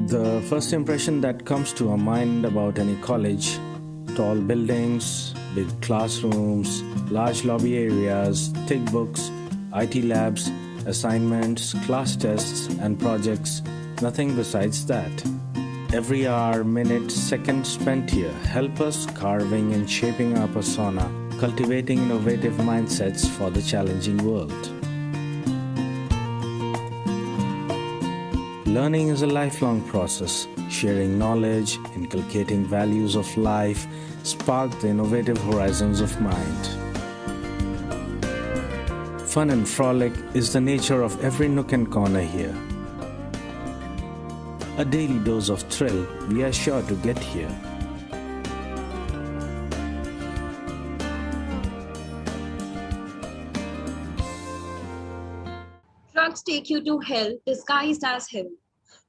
The first impression that comes to our mind about any college: tall buildings, big classrooms, large lobby areas, thick books, IT labs, assignments, class tests, and projects, nothing besides that. Every hour, minute, second spent here help us carving and shaping our persona, cultivating innovative mindsets for the challenging world. Learning is a lifelong process. Sharing knowledge, inculcating values of life, spark the innovative horizons of mind. Fun and frolic is the nature of every nook and corner here. A daily dose of thrill we are sure to get here. Drugs take you to hell disguised as heaven.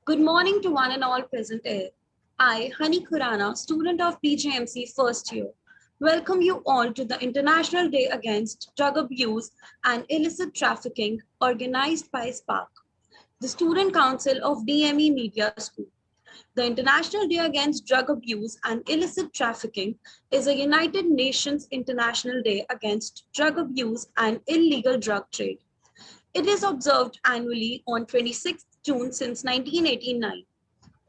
Good morning to one and all present here. I, Hani Khurana, student of BJMC first year, welcome you all to the International Day Against Drug Abuse and Illicit Trafficking organized by SPARC, the Student Council of DME Media School. The International Day Against Drug Abuse and Illicit Trafficking is a United Nations International Day against drug abuse and illegal drug trade. It is observed annually on 26th June since 1989.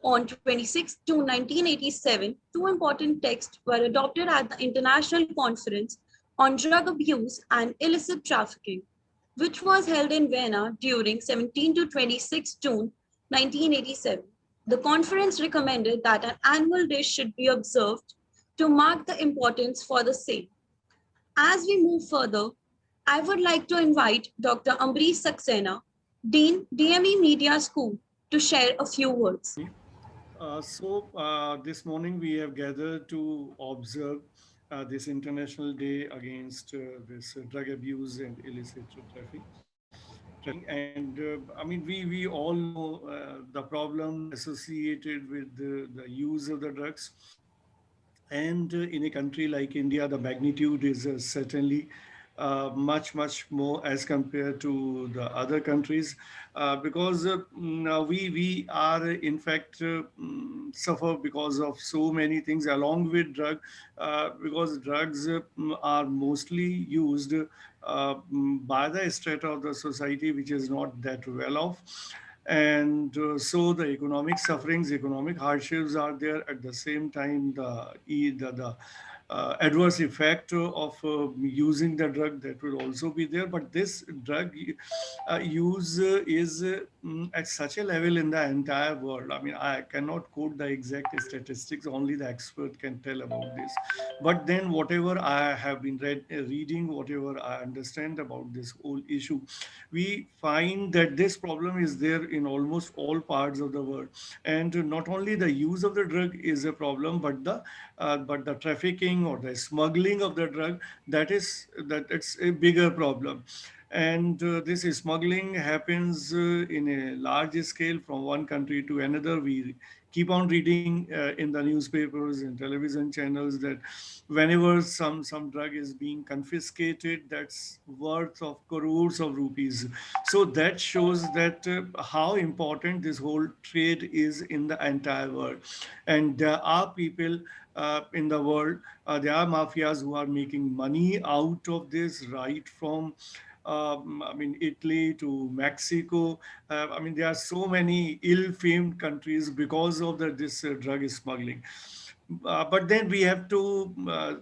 On 26 June 1987, two important texts were adopted at the International Conference on Drug Abuse and Illicit Trafficking, which was held in Vienna during 17 to 26 June 1987. The conference recommended that an annual day should be observed to mark the importance for the same. As we move further, I would like to invite Dr. Ambrish Saxena, Dean, DME Media School, to share a few words. This morning we have gathered to observe this International Day against this drug abuse and illicit trafficking. And I mean, we all know the problems associated with the use of the drugs. And in a country like India, the magnitude is certainly much more as compared to the other countries, because now we are in fact suffer because of so many things along with drug, because drugs are mostly used by the strata of the society which is not that well off. And so the economic sufferings, economic hardships are there. At the same time, the adverse effect of using the drug, that will also be there. But this drug use is at such a level in the entire world. I mean, I cannot quote the exact statistics, only the expert can tell about this. But then whatever I have been reading, whatever I understand about this whole issue, we find that this problem is there in almost all parts of the world. And not only the use of the drug is a problem, but the trafficking or the smuggling of the drug, that it's a bigger problem. And this smuggling happens in a large scale from one country to another. We keep on reading in the newspapers and television channels that whenever some drug is being confiscated, that's worth of crores of rupees. So that shows that how important this whole trade is in the entire world. And there are people in the world, there are mafias who are making money out of this, right from I mean, Italy to Mexico. I mean, there are so many ill-famed countries because of this drug smuggling. But then we have to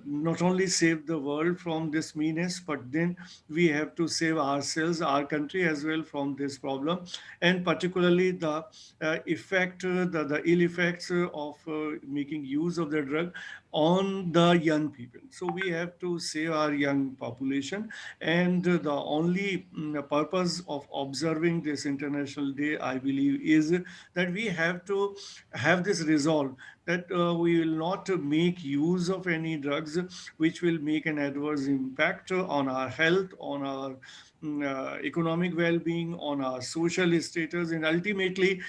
not only save the world from this meanness, but then we have to save ourselves, our country as well, from this problem, and particularly the the ill effects of making use of the drug on the young people. So we have to save our young population, and the only purpose of observing this International Day, I believe, is that we have to have this resolve that we will not make use of any drugs which will make an adverse impact on our health, on our economic well-being, on our social status. And ultimately,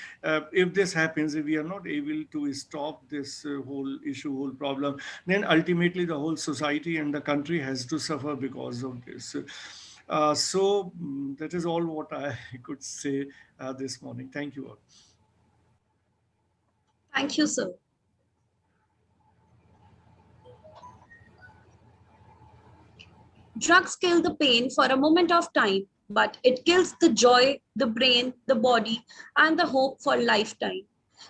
if this happens, if we are not able to stop this whole issue, whole problem, then ultimately the whole society and the country has to suffer because of this. That is all what I could say this morning. Thank you all. Thank you, sir. Drugs kill the pain for a moment of time, but it kills the joy, the brain, the body, and the hope for lifetime.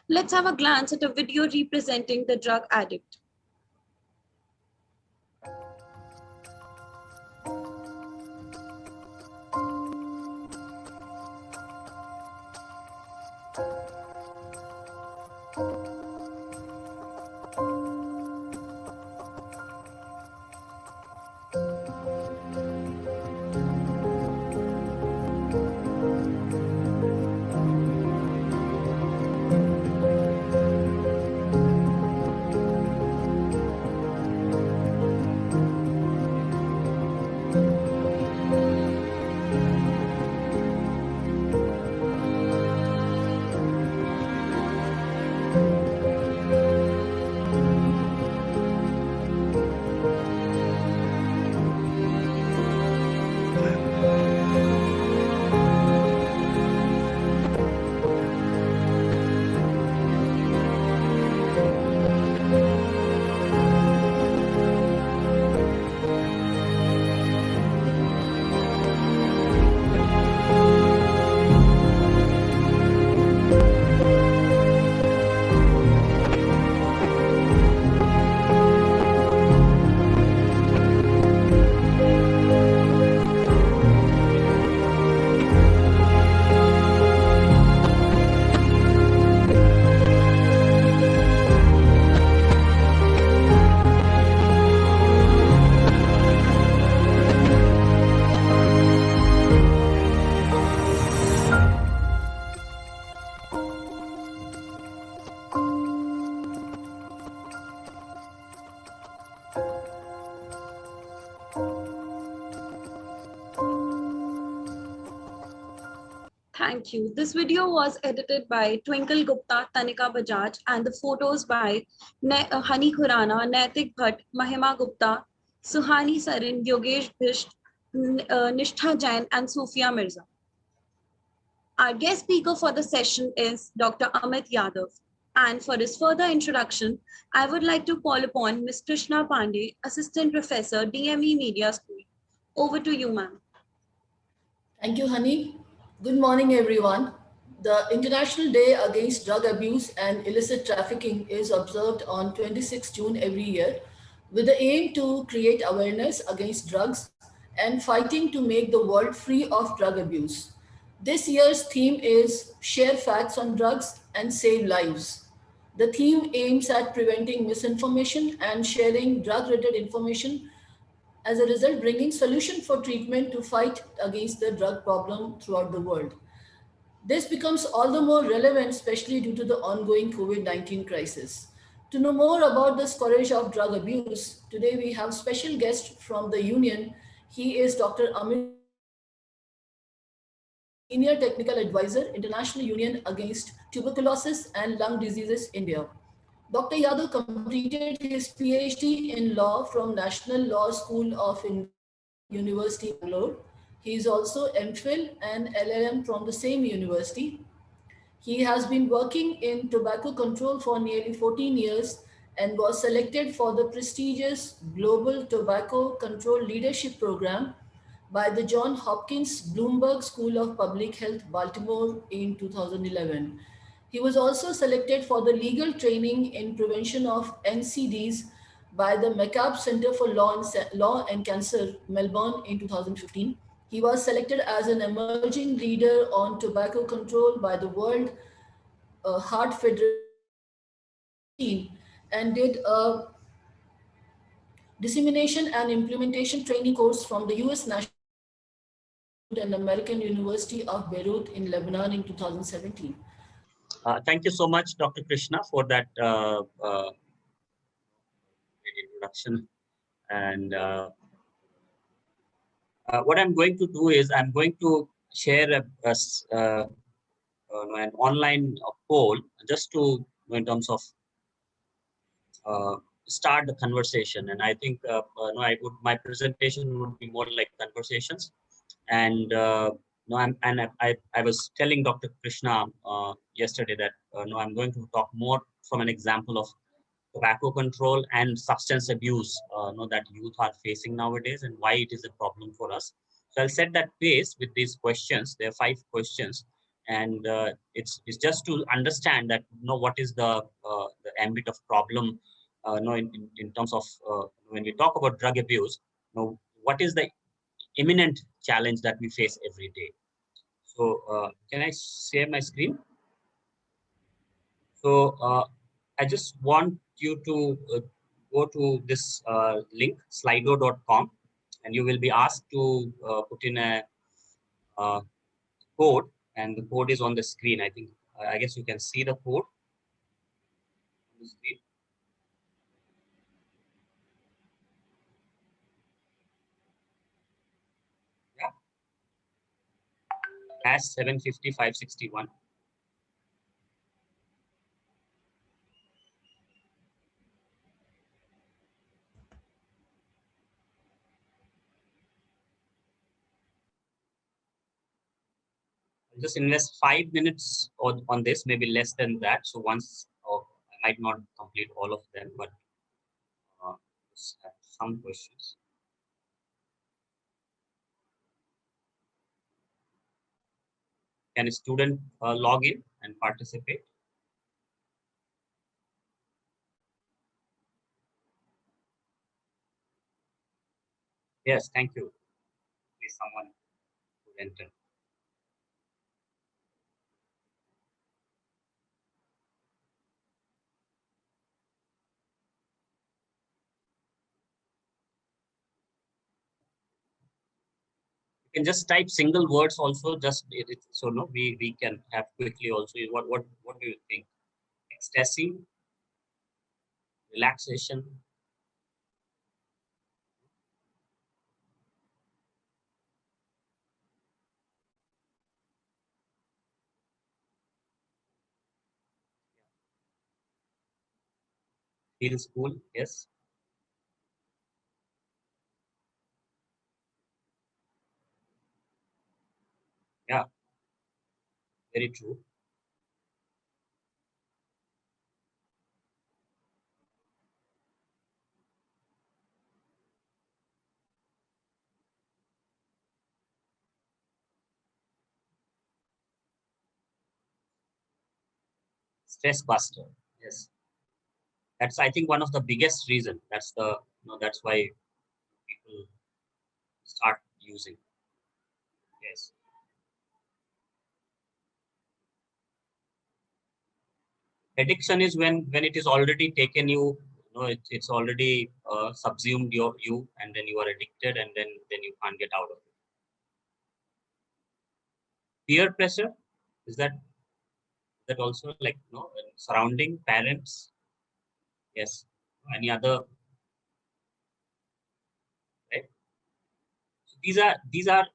Let's have a glance at a video representing the drug addict. Thank you. This video was edited by Twinkle Gupta, Tanika Bajaj, and the photos by Hani Khurana, Naitik Bhatt, Mahima Gupta, Suhani Sarin, Yogesh Bisht, Nishtha Jain, and Sufia Mirza. Our guest speaker for the session is Dr. Amit Yadav. And for his further introduction, I would like to call upon Ms. Krishna Pandey, Assistant Professor, DME Media School. Over to you, ma'am. Thank you, Honey. Good morning, everyone. The International Day Against Drug Abuse and Illicit Trafficking is observed on 26 June every year with the aim to create awareness against drugs and fighting to make the world free of drug abuse. This year's theme is Share Facts on Drugs and Save Lives. The theme aims at preventing misinformation and sharing drug-related information, as a result bringing solution for treatment to fight against the drug problem throughout the world. This becomes all the more relevant, especially due to the ongoing COVID-19 crisis. To know more about the scourge of drug abuse, today we have special guest from the union. He is Dr. Amit Yadav, Senior Technical Advisor, International Union Against Tuberculosis and Lung Diseases, India. Dr. Yadav completed his PhD in law from National Law School of India, University Bangalore. He is also MPhil and LLM from the same university. He has been working in tobacco control for nearly 14 years and was selected for the prestigious Global Tobacco Control Leadership Program by the Johns Hopkins Bloomberg School of Public Health, Baltimore in 2011. He was also selected for the legal training in prevention of NCDs by the McCabe Center for Law and Cancer, Melbourne in 2015. He was selected as an emerging leader on tobacco control by the World Heart Federation in 2016 and did a dissemination and implementation training course from the US National Tobacco Institute and American University of Beirut in Lebanon in 2017. Thank you so much, Dr. Krishna, for that introduction. And what I'm going to do is I'm going to share an online poll just to, in terms of start the conversation. And I think my presentation would be more like conversations. And No, I was telling Dr. Krishna yesterday that no, I'm going to talk more from an example of tobacco control and substance abuse no, that youth are facing nowadays and why it is a problem for us. So I'll set that pace with these questions. There are 5 questions, and it's just to understand that what is the ambit of problem no, in terms of when we talk about drug abuse, what is the imminent challenge that we face every day. So can I share my screen? So I just want you to go to this link, slido.com, and you will be asked to put in a code, and the code is on the screen. I guess you can see the code on the screen. Yeah, #750-561. I'll just invest 5 minutes on this, maybe less than that. So once, I might not complete all of them, but just have some questions. Can a student log in and participate? Yes, thank you. Please, someone to enter. You can just type single words also, just so no, we can have quickly also. What do you think? Ecstasy, relaxation, feels cool. Yes, yeah, very true. Stress buster. Yes, that's I think one of the biggest reason. That's the that's why people start using. Yes, addiction is when it is already taken you. It's already subsumed you, and then you are addicted, and then you can't get out of it. Peer pressure, is that also, like surrounding parents? Yes. Any other, right? So these are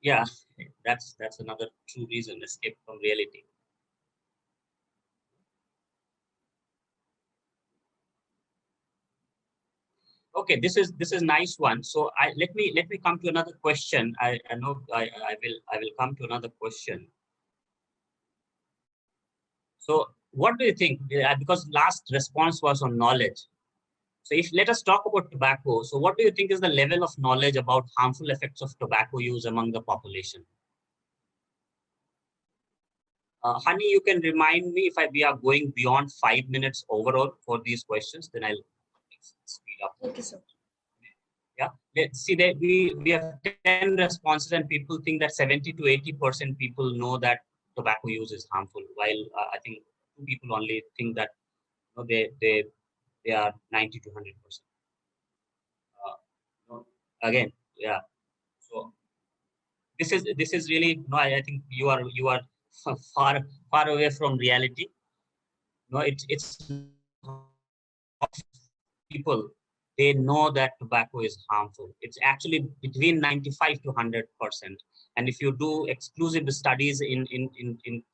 yeah. That's another true reason, escape from reality. Okay, this is nice one. So let me come to another question. I know I will come to another question. So what do you think? Because last response was on knowledge. So if let us talk about tobacco. So what do you think is the level of knowledge about harmful effects of tobacco use among the population? Honey, you can remind me if we are going beyond 5 minutes overall for these questions, then I'll speed up. Okay, sir. Yeah, let's see that we have 10 responses, and people think that 70 to 80% people know that tobacco use is harmful, while I think 2 people only think that they are 90 to 100%. Again, yeah. So this is really no. I think you are far away from reality. No, it's people, they know that tobacco is harmful. It's actually between 95 to 100%. And if you do exclusive studies in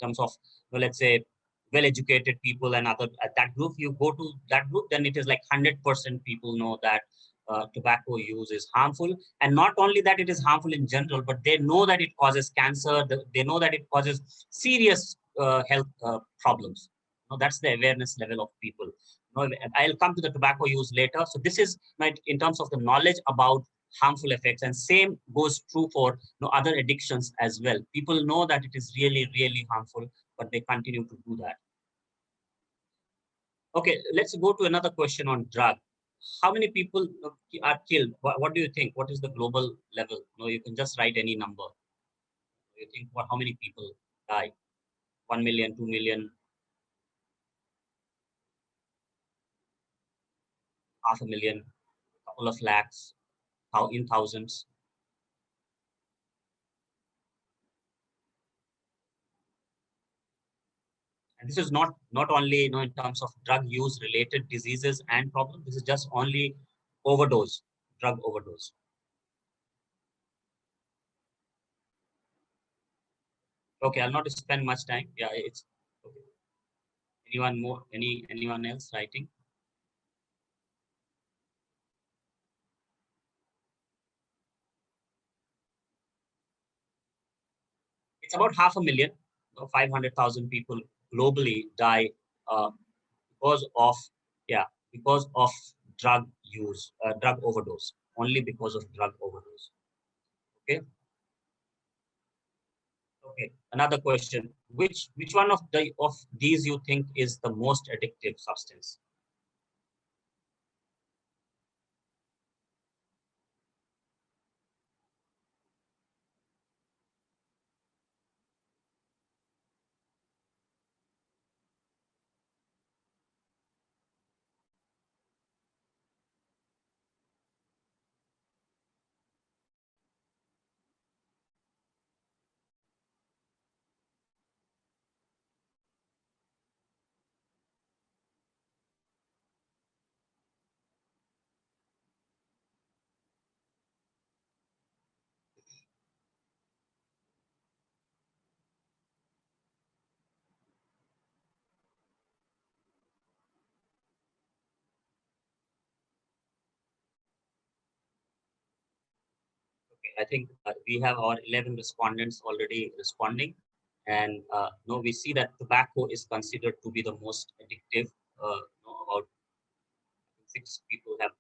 terms of, let's say, well-educated people and other that group, you go to that group, then it is like 100% people know that tobacco use is harmful. And not only that it is harmful in general, but they know that it causes cancer. They know that it causes serious health problems. That's the awareness level of people. I'll come to the tobacco use later. So this is in terms of the knowledge about harmful effects, and same goes true for other addictions as well. People know that it is really, really harmful, but they continue to do that. Okay, let's go to another question on drug. How many people are killed? What do you think? What is the global level? You can just write any number. You think how many people die? 1 million, 2 million, 500,000, couple of lakhs, in thousands. And this is not only in terms of drug use related diseases and problems. This is just only overdose, drug overdose. Okay, I'll not spend much time. Yeah, it's okay. Anyone more? Anyone else writing? It's about 500,000, 500,000 people globally die because of drug use, drug overdose, only because of drug overdose. Okay. Okay. Another question: which one of these you think is the most addictive substance? I think we have our 11 respondents already responding, and we see that tobacco is considered to be the most addictive. About 6 people have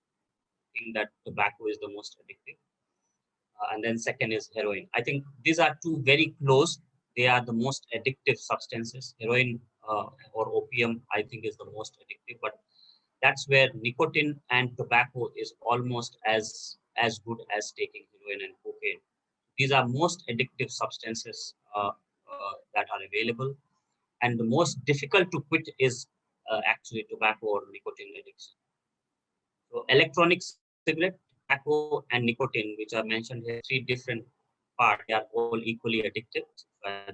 think that tobacco is the most addictive, and then second is heroin. I think these are two very close. They are the most addictive substances. Heroin or opium, I think, is the most addictive, but that's where nicotine and tobacco is almost as good as taking heroin and cocaine. These are most addictive substances that are available, and the most difficult to quit is actually tobacco or nicotine addiction. So electronic cigarette, tobacco, and nicotine, which are mentioned here, 3 different parts, they are all equally addictive.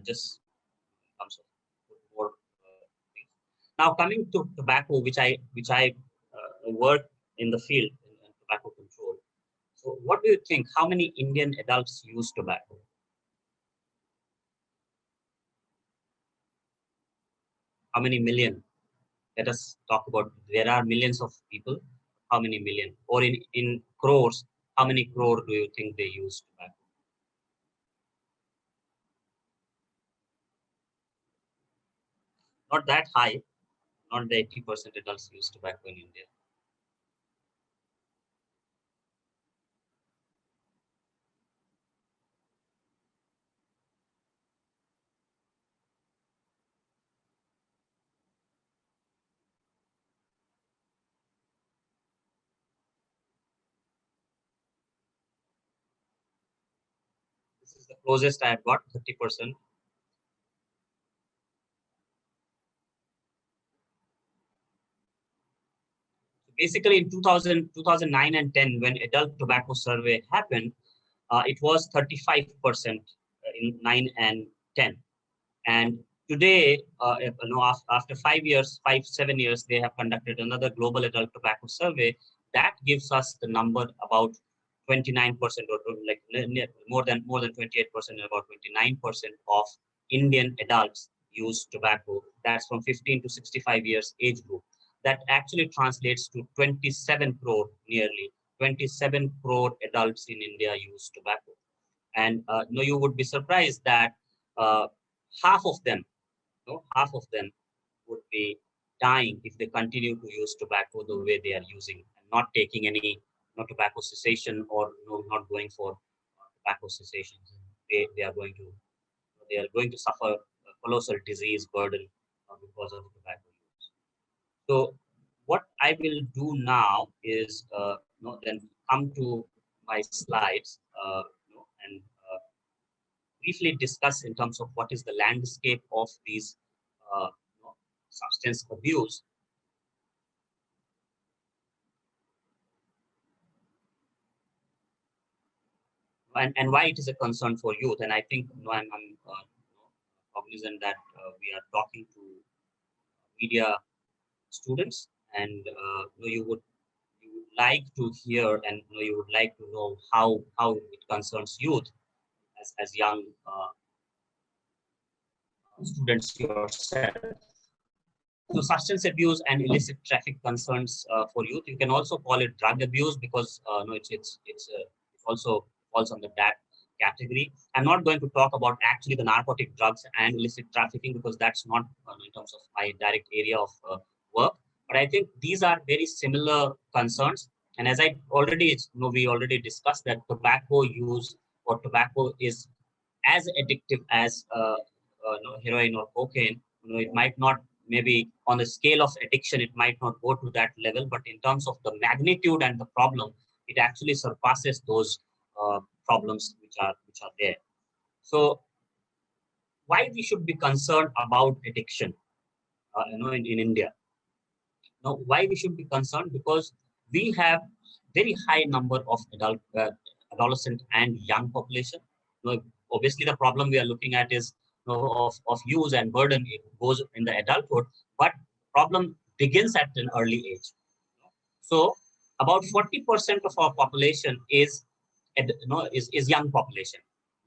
Just comes more things. Now coming to tobacco, which I work in the field in tobacco control. So what do you think? How many Indian adults use tobacco? How many million? Let us talk about, there are millions of people. How many million? Or in crores, how many crore do you think they use tobacco? Not that high, not the 80% adults use tobacco in India. This is the closest I have got, 30%. Basically, in 2009 and 10, when adult tobacco survey happened, it was 35% in 9 and 10. And today, after 7 years, they have conducted another global adult tobacco survey that gives us the number about 29%, or like more than 28%, about 29% of Indian adults use tobacco. That's from 15 to 65 years age group. That actually translates to 27 crore nearly 27 crore adults in India use tobacco. And you would be surprised that uh, half of them, half of them would be dying if they continue to use tobacco the way they are using, and not taking any tobacco cessation, or not going for tobacco cessation. They are going to suffer a colossal disease burden because of tobacco use. So what I will do now is then come to my slides and briefly discuss in terms of what is the landscape of these uh, substance abuse. And why it is a concern for youth. And I think I'm cognizant that we are talking to media students, and you would like to hear, and you would like to know how it concerns youth as young students yourself. So substance abuse and illicit traffic concerns for youth. You can also call it drug abuse, because no, it also falls under that category. I'm not going to talk about actually the narcotic drugs and illicit trafficking, because that's not in terms of my direct area of work. But I think these are very similar concerns. And as I already, we already discussed that tobacco use or tobacco is as addictive as heroin or cocaine. It might not, maybe on the scale of addiction, it might not go to that level, but in terms of the magnitude and the problem, it actually surpasses those problems which are there. So why we should be concerned about addiction in India? Now, why we should be concerned? Because we have very high number of adolescent and young population. Obviously, the problem we are looking at is of use and burden. It goes in the adulthood, but problem begins at an early age. So about 40% of our population is young population,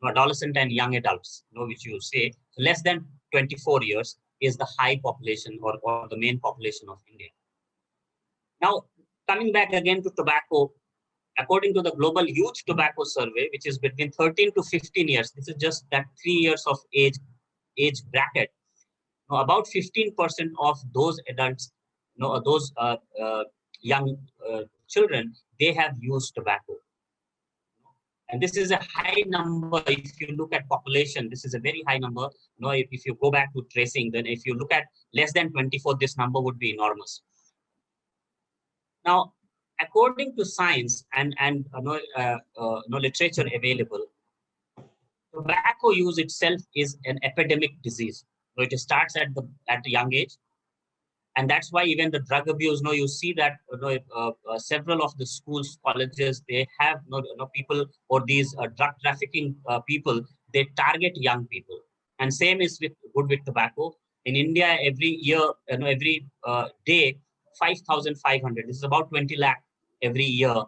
adolescent and young adults, which you say less than 24 years is the high population, or the main population of India. Now, coming back again to tobacco, according to the Global Youth Tobacco Survey, which is between 13 to 15 years, this is just that 3 years of age bracket. Now, about 15% of those adults, those young children, they have used tobacco. And this is a high number. If you look at population, this is a very high number. If you go back to tracing, then if you look at less than 24, this number would be enormous. Now, according to science and literature available, tobacco use itself is an epidemic disease. So it starts at a young age, and that's why even the drug abuse. You see that several of the schools, colleges, they have people, or these drug trafficking people. They target young people, and same is good with tobacco. In India, every year, every day, 5,500. This is about 20 lakh every year.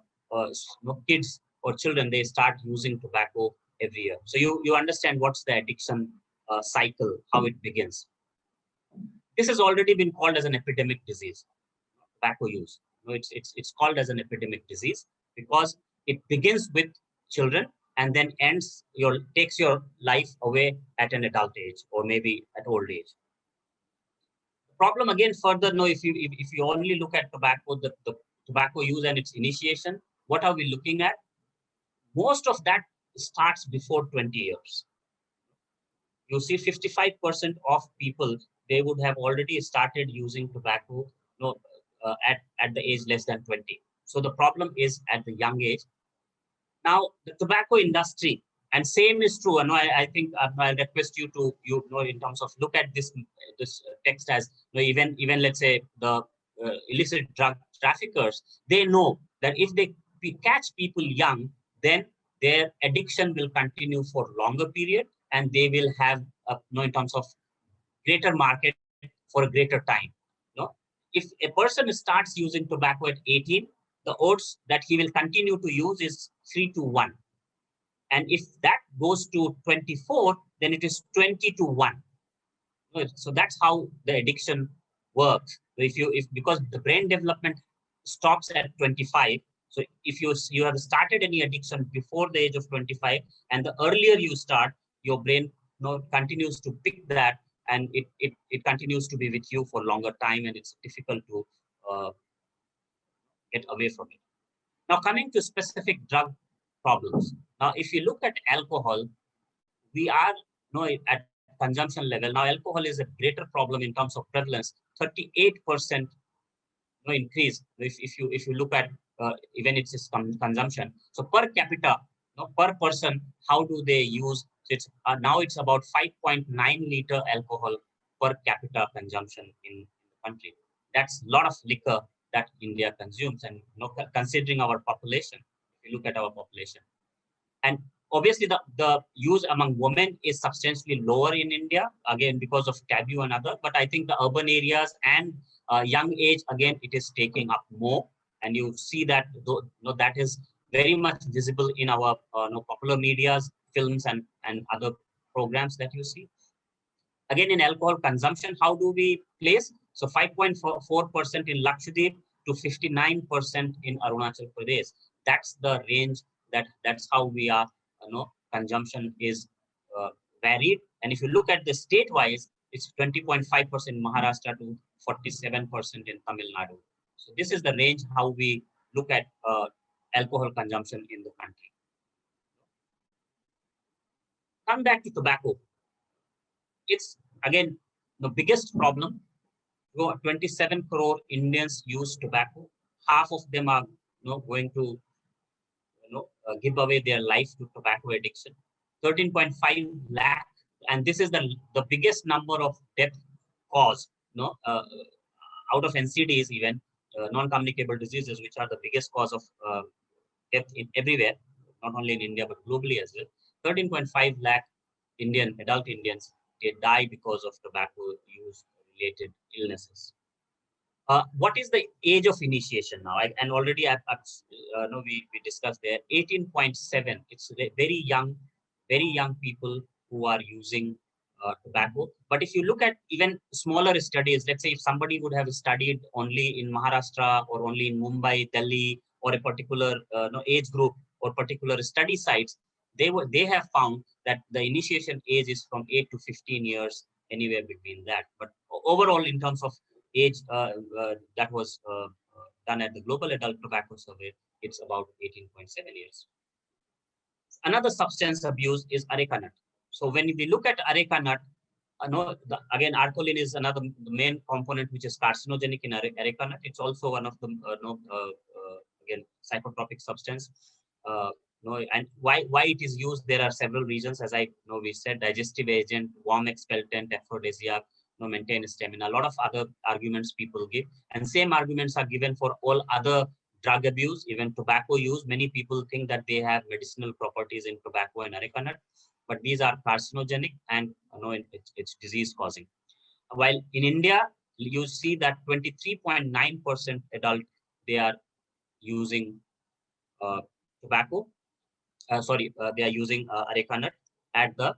Kids or children, they start using tobacco every year. So you understand what's the addiction cycle, how it begins. This has already been called as an epidemic disease, tobacco use. It's called as an epidemic disease because it begins with children and then takes your life away at an adult age, or maybe at old age. The problem again further, if you only look at tobacco, the tobacco use and its initiation, what are we looking at? Most of that starts before 20 years. You see 55% of people, they would have already started using tobacco at the age less than 20. So the problem is at the young age. Now, the tobacco industry, and same is true. I think I request you to, in terms of look at this text as, even let's say the illicit drug traffickers, they know that if they catch people young, then their addiction will continue for longer period, and they will have in terms of greater market for a greater time. If a person starts using tobacco at 18, the odds that he will continue to use is 3 to 1. And if that goes to 24, then it is 20 to 1. So that's how the addiction works. Because the brain development stops at 25, So if you have started any addiction before the age of 25, and the earlier you start, your brain continues to pick that, and it continues to be with you for longer time, and it's difficult to get away from it. Now, coming to specific drug problems. Now, if you look at alcohol, we are at consumption level. Now, alcohol is a greater problem in terms of prevalence, 38% increase if you look at even its consumption. So per capita, per person, how do they use? It's now it's about 5.9 liter alcohol per capita consumption in the country. That's a lot of liquor that India consumes, and considering our population, if you look at our population. And obviously, the use among women is substantially lower in India, again, because of taboo and other. But I think the urban areas and young age, again, it is taking up more. And you see that that is very much visible in our popular medias, films, and other programs that you see. Again, in alcohol consumption, how do we place? So 5.4% in Lakshadweep to 59% in Arunachal Pradesh. That's the range. That's how we are, consumption is varied. And if you look at the state-wise, it's 20.5% Maharashtra to 47% in Tamil Nadu. So this is the range how we look at alcohol consumption in the country. Come back to tobacco. It's again the biggest problem. 27 crore Indians use tobacco. Half of them are going to give away their life to tobacco addiction. 13.5 lakh, and this is the biggest number of death cause. Out of NCDs, even non-communicable diseases, which are the biggest cause of death in everywhere, not only in India but globally as well. 13.5 lakh adult Indians, they die because of tobacco use related illnesses. What is the age of initiation now? And already we discussed there 18.7. It's very young people who are using tobacco. But if you look at even smaller studies, let's say if somebody would have studied only in Maharashtra or only in Mumbai, Delhi, or a particular age group or particular study sites, they have found that the initiation age is from 8 to 15 years, anywhere between that. But overall, in terms of age that was done at the Global Adult Tobacco Survey, it's about 18.7 years. Another substance abuse is areca nut. So when we look at areca nut, again, arcoline is another main component which is carcinogenic in areca nut. It's also one of the again psychotropic substance. And why it is used? There are several reasons, as we said: digestive agent, warm expectorant, aphrodisiac, maintain stamina. A lot of other arguments people give, and same arguments are given for all other drug abuse, even tobacco use. Many people think that they have medicinal properties in tobacco and areca nut, but these are carcinogenic and it's disease causing. While in India, you see that 23.9% adult, they are using tobacco. They are using areca nut at the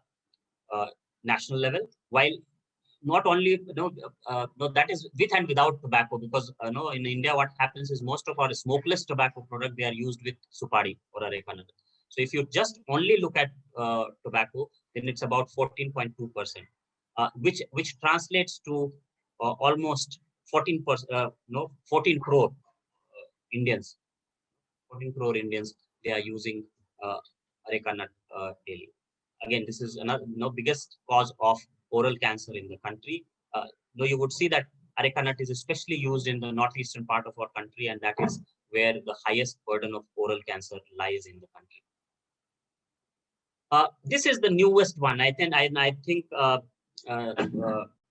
national level, while not only that is with and without tobacco, because in India what happens is most of our smokeless tobacco product, they are used with supari or areca nut. So if you just only look at tobacco, then it's about 14.2%, which translates to almost 14 crore Indians. 14 crore Indians, they are using areca nut daily. Again, this is another biggest cause of oral cancer in the country. Though you would see that areca nut is especially used in the northeastern part of our country, and that is where the highest burden of oral cancer lies in the country. This is the newest one. I think the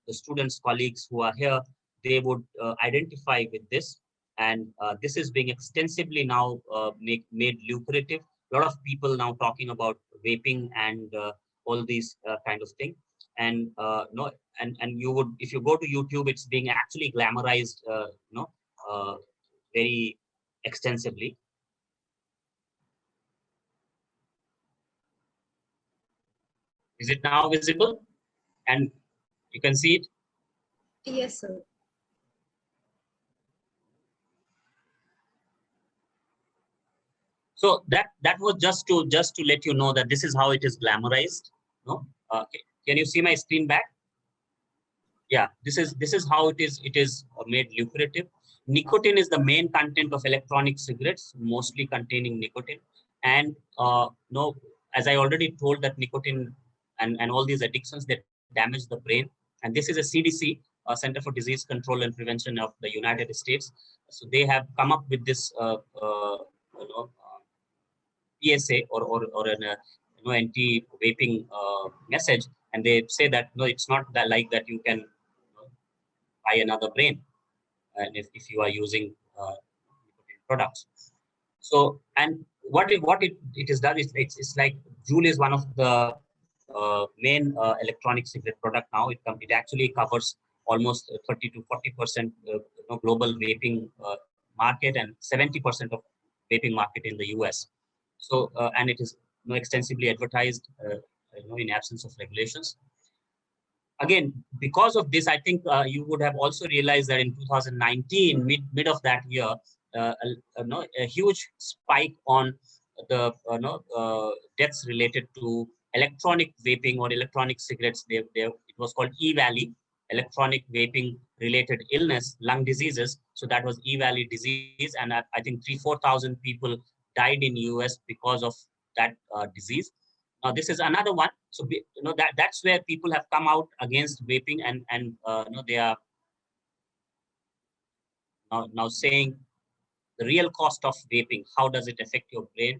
students, colleagues who are here, they would identify with this. And this is being extensively now made lucrative. A lot of people now talking about vaping and all these kind of things. And and you would, if you go to YouTube, it's being actually glamorized, very extensively. Is it now visible? And you can see it? Yes, sir. So that was just to let you know that this is how it is glamorized. No, can you see my screen back? Yeah, this is how it is made lucrative. Nicotine is the main content of electronic cigarettes, mostly containing nicotine. And no, as I already told, that nicotine and all these addictions, they damage the brain. And this is a CDC, Center for Disease Control and Prevention of the United States. So they have come up with this you know, PSA or an anti-vaping message, and they say that no, it's not that like that you can buy another brain, and if you are using nicotine products. So, and it is done is it's like Juul is one of the main electronic cigarette product now. It actually covers almost 30 to 40% global vaping market and 70% of vaping market in the US. So, and it is extensively advertised in absence of regulations. Again, because of this, I think you would have also realized that in 2019, mid of that year, a huge spike on the deaths related to electronic vaping or electronic cigarettes. It was called E-Valley, electronic vaping related illness, lung diseases. So that was E-Valley disease, and I think 4,000 people died in US because of that disease. This is another one. So that's where people have come out against vaping, and they are now saying the real cost of vaping. How does it affect your brain?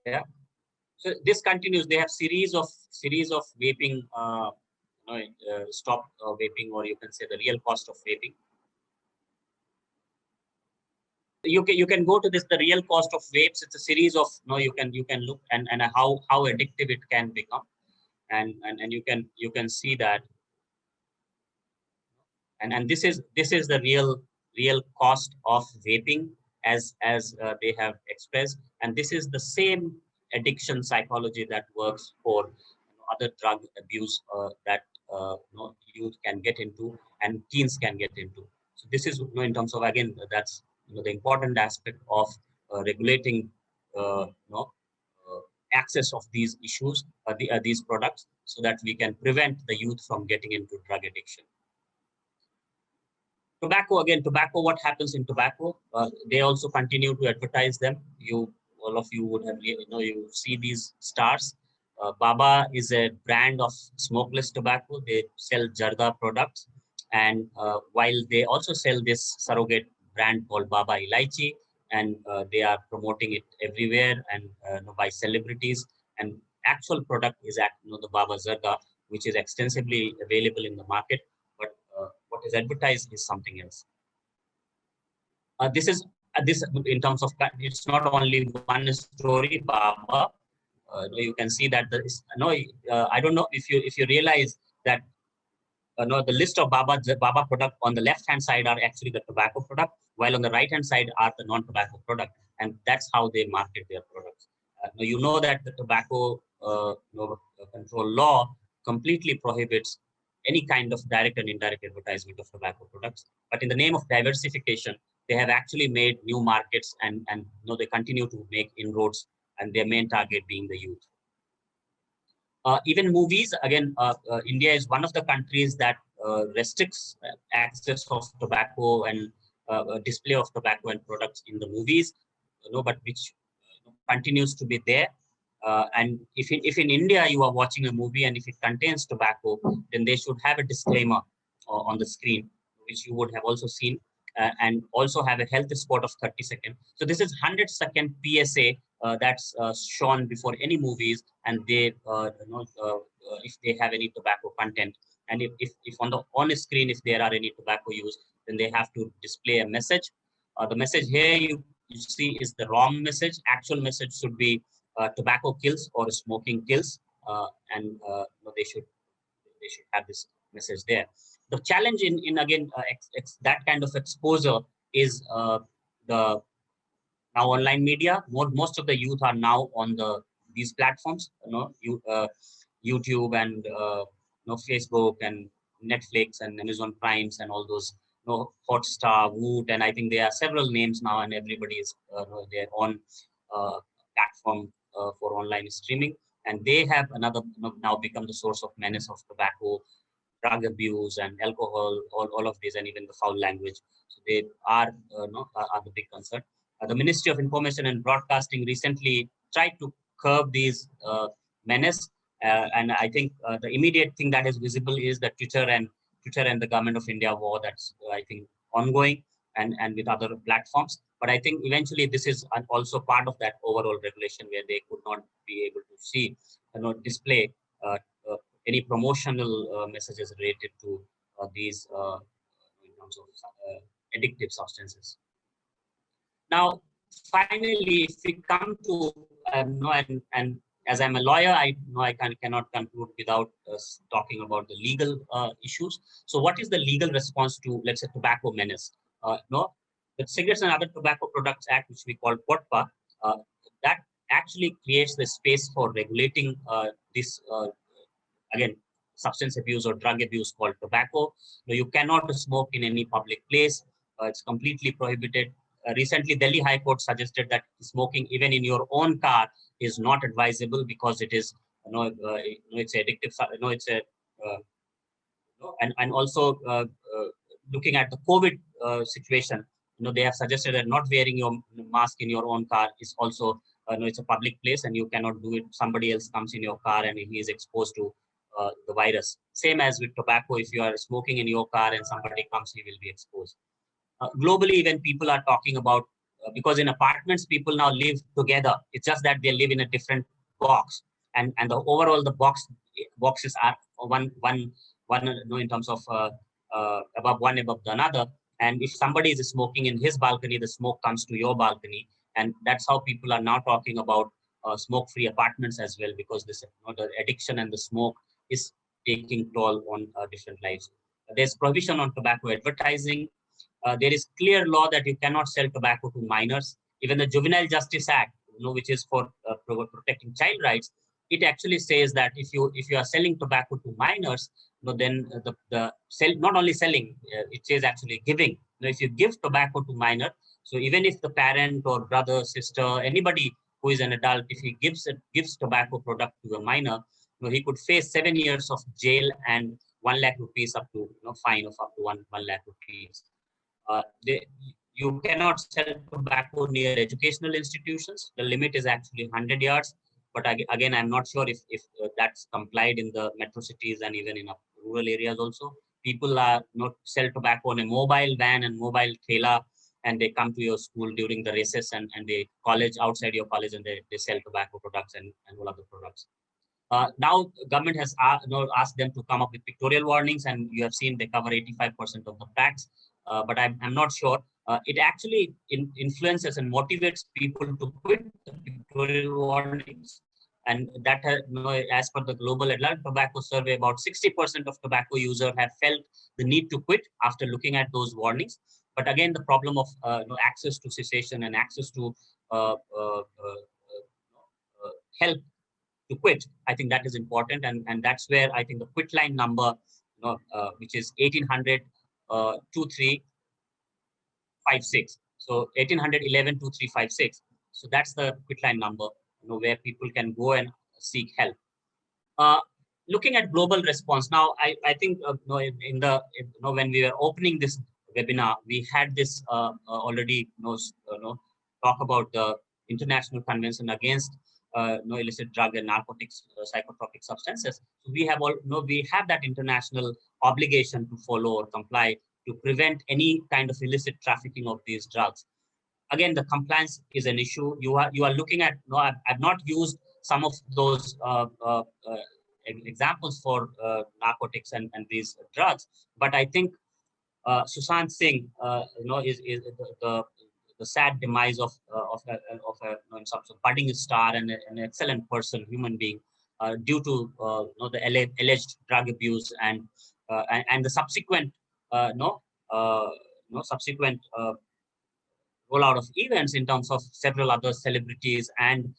Yeah. So this continues. They have series of vaping, stop vaping, or you can say the real cost of vaping. You can go to this, the real cost of vapes. It's a series of you can look and how addictive it can become, and you can see that, and this is the real cost of vaping as they have expressed, and this is the same addiction psychology that works for other drug abuse that youth can get into and teens can get into. So this is in terms of, again, that's the important aspect of regulating access of these issues, these products, so that we can prevent the youth from getting into drug addiction. Tobacco, again, tobacco, what happens in tobacco? They also continue to advertise them. All of you would have, you see these stars. Baba is a brand of smokeless tobacco. They sell Jarda products. And while they also sell this surrogate brand called Baba Ilaichi, and they are promoting it everywhere and by celebrities. And actual product is the Baba Zarda, which is extensively available in the market. But what is advertised is something else. This is this in terms of, it's not only one story, Baba. You can see that I don't know if you realize that the list of Baba product on the left hand side are actually the tobacco product, while on the right hand side are the non-tobacco product, and that's how they market their products. You know that the tobacco control law completely prohibits any kind of direct and indirect advertisement of tobacco products. But in the name of diversification, they have actually made new markets, and they continue to make inroads, and their main target being the youth. Even movies, again, India is one of the countries that restricts access of tobacco and display of tobacco and products in the movies, but which continues to be there. And if in India you are watching a movie and if it contains tobacco, then they should have a disclaimer on the screen, which you would have also seen, and also have a health spot of 30 seconds. So this is 100-second PSA that's shown before any movies, and they if they have any tobacco content, and if on the on screen if there are any tobacco use, then they have to display a message. The message here you see is the wrong message. Actual message should be tobacco kills or smoking kills, and they should have this message there. The challenge in again that kind of exposure is the now online media. Most of the youth are now on these platforms, YouTube and Facebook and Netflix and Amazon Primes and all those, Hotstar, Woot, and I think there are several names now, and everybody is their own platform for online streaming, and they have another now become the source of menace of tobacco, drug abuse, and alcohol, all of these, and even the foul language. So they are are the big concern. The Ministry of Information and Broadcasting recently tried to curb these menace, and I think the immediate thing that is visible is that Twitter and the Government of India war that's I think ongoing, and with other platforms. But I think eventually this is also part of that overall regulation where they could not be able to see, display any promotional messages related to these in terms of addictive substances. Now, finally, if we come to and as I'm a lawyer, I know I cannot conclude without talking about the legal issues. So, what is the legal response to, let's say, tobacco menace? The Cigarettes and Other Tobacco Products Act, which we call POTPA, that actually creates the space for regulating this again substance abuse or drug abuse called tobacco. You cannot smoke in any public place. It's completely prohibited. Recently, Delhi High Court suggested that smoking even in your own car is not advisable because it is, it's addictive. It's a, and also looking at the COVID situation, they have suggested that not wearing your mask in your own car is also, it's a public place and you cannot do it. Somebody else comes in your car and he is exposed to the virus. Same as with tobacco, if you are smoking in your car and somebody comes, he will be exposed. Globally, when people are talking about, because in apartments, people now live together. It's just that they live in a different box. And the overall, the boxes are one in terms of above one above the another. And if somebody is smoking in his balcony, the smoke comes to your balcony. And that's how people are now talking about smoke-free apartments as well, because this, the addiction and the smoke is taking toll on different lives. There's prohibition on tobacco advertising. There is clear law that you cannot sell tobacco to minors. Even the Juvenile Justice Act, which is for protecting child rights, it actually says that if you are selling tobacco to minors, then the sell, not only selling, it says actually giving. If you give tobacco to minor, so even if the parent or brother, sister, anybody who is an adult, if he gives tobacco product to a minor, he could face 7 years of jail and 1 lakh rupees up to fine of up to 1 lakh rupees. You cannot sell tobacco near educational institutions. The limit is actually 100 yards. But again, I'm not sure if that's complied in the metro cities and even in rural areas also. People are not sell tobacco on a mobile van and mobile thela, and they come to your school during the recess and they college outside your college and they sell tobacco products and all other products. Now, government has asked them to come up with pictorial warnings, and you have seen they cover 85% of the packs. But I'm not sure. It actually influences and motivates people to quit the pictorial warnings. And that, as per the Global Adult Tobacco Survey, about 60% of tobacco users have felt the need to quit after looking at those warnings. But again, the problem of access to cessation and access to help to quit, I think that is important, and that's where I think the quit line number, which is 1800 2356. So 1811 2356. So that's the quit line number, where people can go and seek help. Looking at global response now, I think when we were opening this webinar, we had this already talk about the International Convention against illicit drug and narcotics, psychotropic substances. So we have that international obligation to follow or comply to prevent any kind of illicit trafficking of these drugs. again, the compliance is an issue. You are looking at, no, I've not used some of those examples for narcotics and these drugs, but I think Sushant Singh, is the sad demise of a in some sort of budding star and an excellent person, human being, due to the alleged drug abuse and the subsequent subsequent rollout of events in terms of several other celebrities and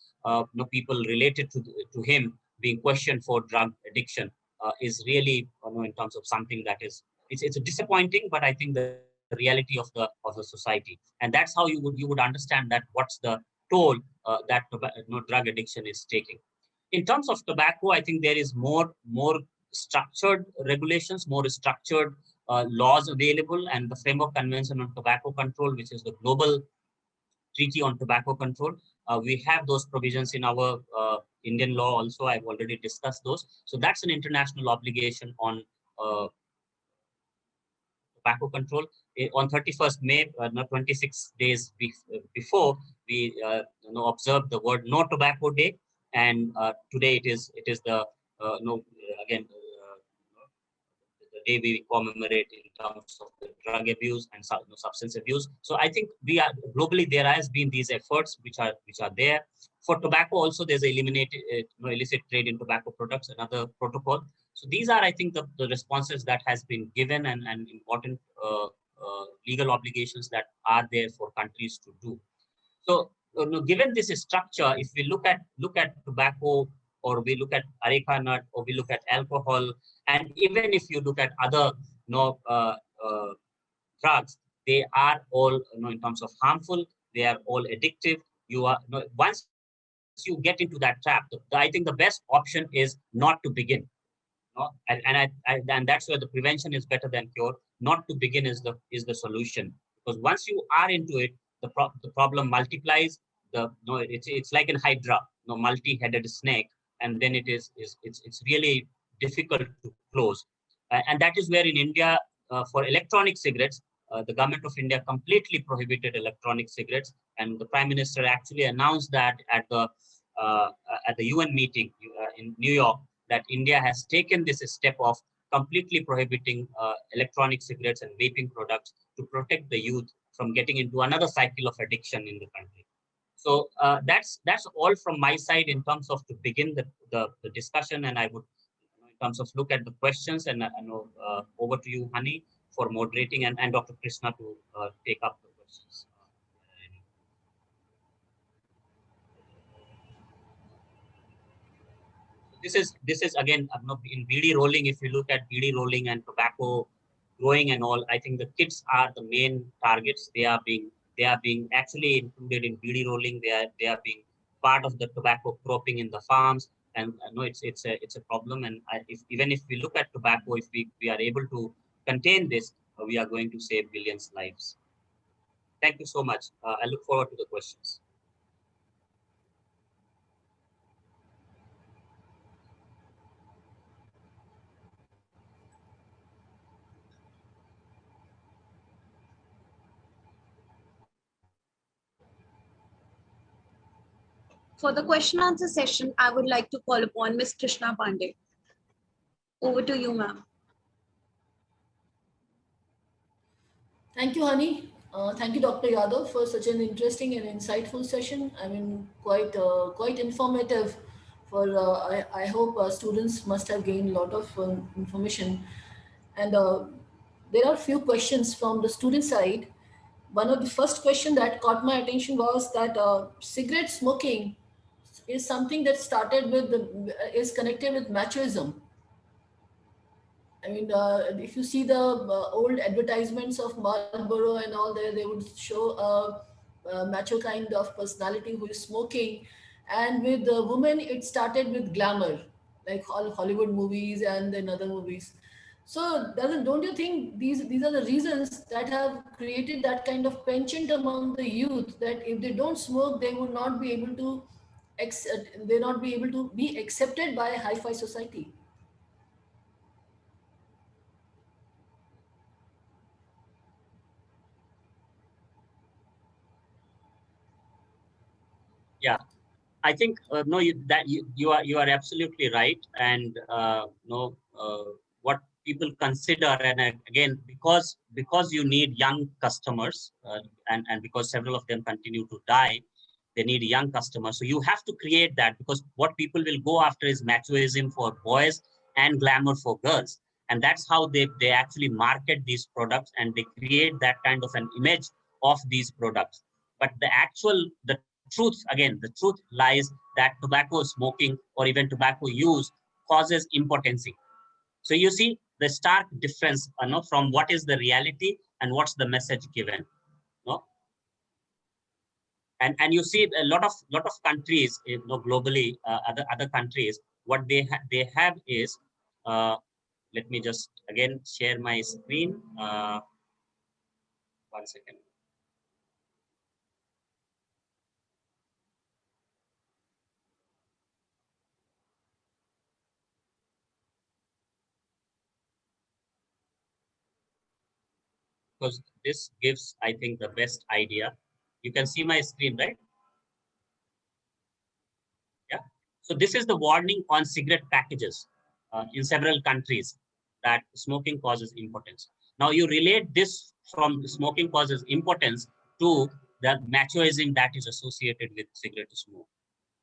people related to him being questioned for drug addiction is really in terms of something that is it's disappointing, but I think the reality of the society, and that's how you would understand that what's the toll that drug addiction is taking. In terms of tobacco, I think there is more structured regulations, more structured laws available, and the Framework Convention on Tobacco Control, which is the global treaty on tobacco control. We have those provisions in our Indian law also. I've already discussed those. So that's an international obligation on tobacco control. On 31st May, 26 days before, we observed the World No Tobacco Day, and today it is the no again the day we commemorate in terms of the drug abuse and substance abuse. So I think we are globally, there has been these efforts which are there. For tobacco also, there's eliminated illicit trade in tobacco products, another protocol. So these are, I think, the responses that has been given and important legal obligations that are there for countries to do. So given this structure, if we look at tobacco, or we look at areca nut, or we look at alcohol, and even if you look at other drugs, they are all in terms of harmful. They are all addictive. You are once you get into that trap, I think the best option is not to begin. And that's where the prevention is better than cure. Not to begin is the solution, because once you are into it, the problem multiplies. It's like an hydra, multi-headed snake, and then it's really difficult to close. And that is where in India, for electronic cigarettes, the government of India completely prohibited electronic cigarettes, and the Prime Minister actually announced that at the UN meeting in New York, that India has taken this step of completely prohibiting electronic cigarettes and vaping products to protect the youth from getting into another cycle of addiction in the country. So that's all from my side in terms of to begin the discussion, and I would, in terms of look at the questions, and over to you, Hani, for moderating, and Dr. Krishna to take up the questions. This is again in BD rolling. If you look at BD rolling and tobacco growing and all, I think the kids are the main targets. They are being actually included in BD rolling. They are being part of the tobacco cropping in the farms, and it's a problem. And even if we look at tobacco, if we are able to contain this, we are going to save billions lives. Thank you so much. I look forward to the questions. For the question answer session, I would like to call upon Ms. Krishna Pandey. Over to you, ma'am. Thank you, Hani. Thank you, Dr. Yadav, for such an interesting and insightful session. I mean, quite informative. I hope students must have gained a lot of information. And there are a few questions from the student side. One of the first question that caught my attention was that cigarette smoking is something that started with is connected with machoism. I mean, if you see the old advertisements of Marlboro and all there, they would show a macho kind of personality who is smoking. And with the women, it started with glamour, like all Hollywood movies and then other movies. So, don't you think these are the reasons that have created that kind of penchant among the youth, that if they don't smoke, they would not be able to they not be able to be accepted by a hi-fi society? I think no, you are absolutely right, and no, what people consider, and again, because you need young customers, and because several of them continue to die, they need young customers. So you have to create that, because what people will go after is machoism for boys and glamour for girls, and that's how they actually market these products, and they create that kind of an image of these products. But the truth, again, the truth lies that tobacco smoking or even tobacco use causes impotency. So you see the stark difference, from what is the reality and what's the message given. No? And you see a lot of countries, globally, other countries, what they have is, let me just again share my screen. 1 second. Because this gives, I think, the best idea. You can see my screen, right? Yeah. So this is the warning on cigarette packages in several countries, that smoking causes impotence. Now you relate this from smoking causes impotence to the machoism that is associated with cigarette smoke,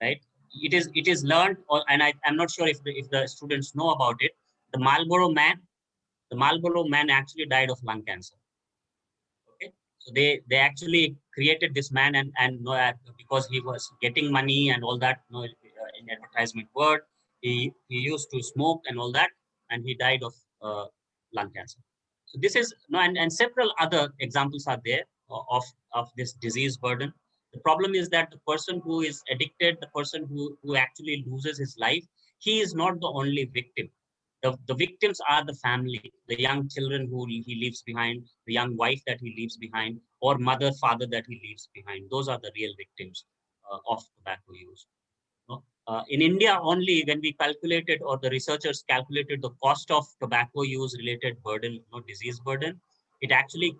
right? It is learned, and I'm not sure if the students know about it. The Marlboro man actually died of lung cancer. Okay, so they actually created this man, and because he was getting money and all that, in advertisement word, he used to smoke and all that, and he died of lung cancer. So this is and several other examples are there of this disease burden. The problem is that the person who is addicted, the person who actually loses his life, he is not the only victim. The victims are the family, the young children who he leaves behind, the young wife that he leaves behind, or mother, father that he leaves behind. Those are the real victims of tobacco use. In India, only when we calculated, or the researchers calculated, the cost of tobacco use related burden, disease burden, it actually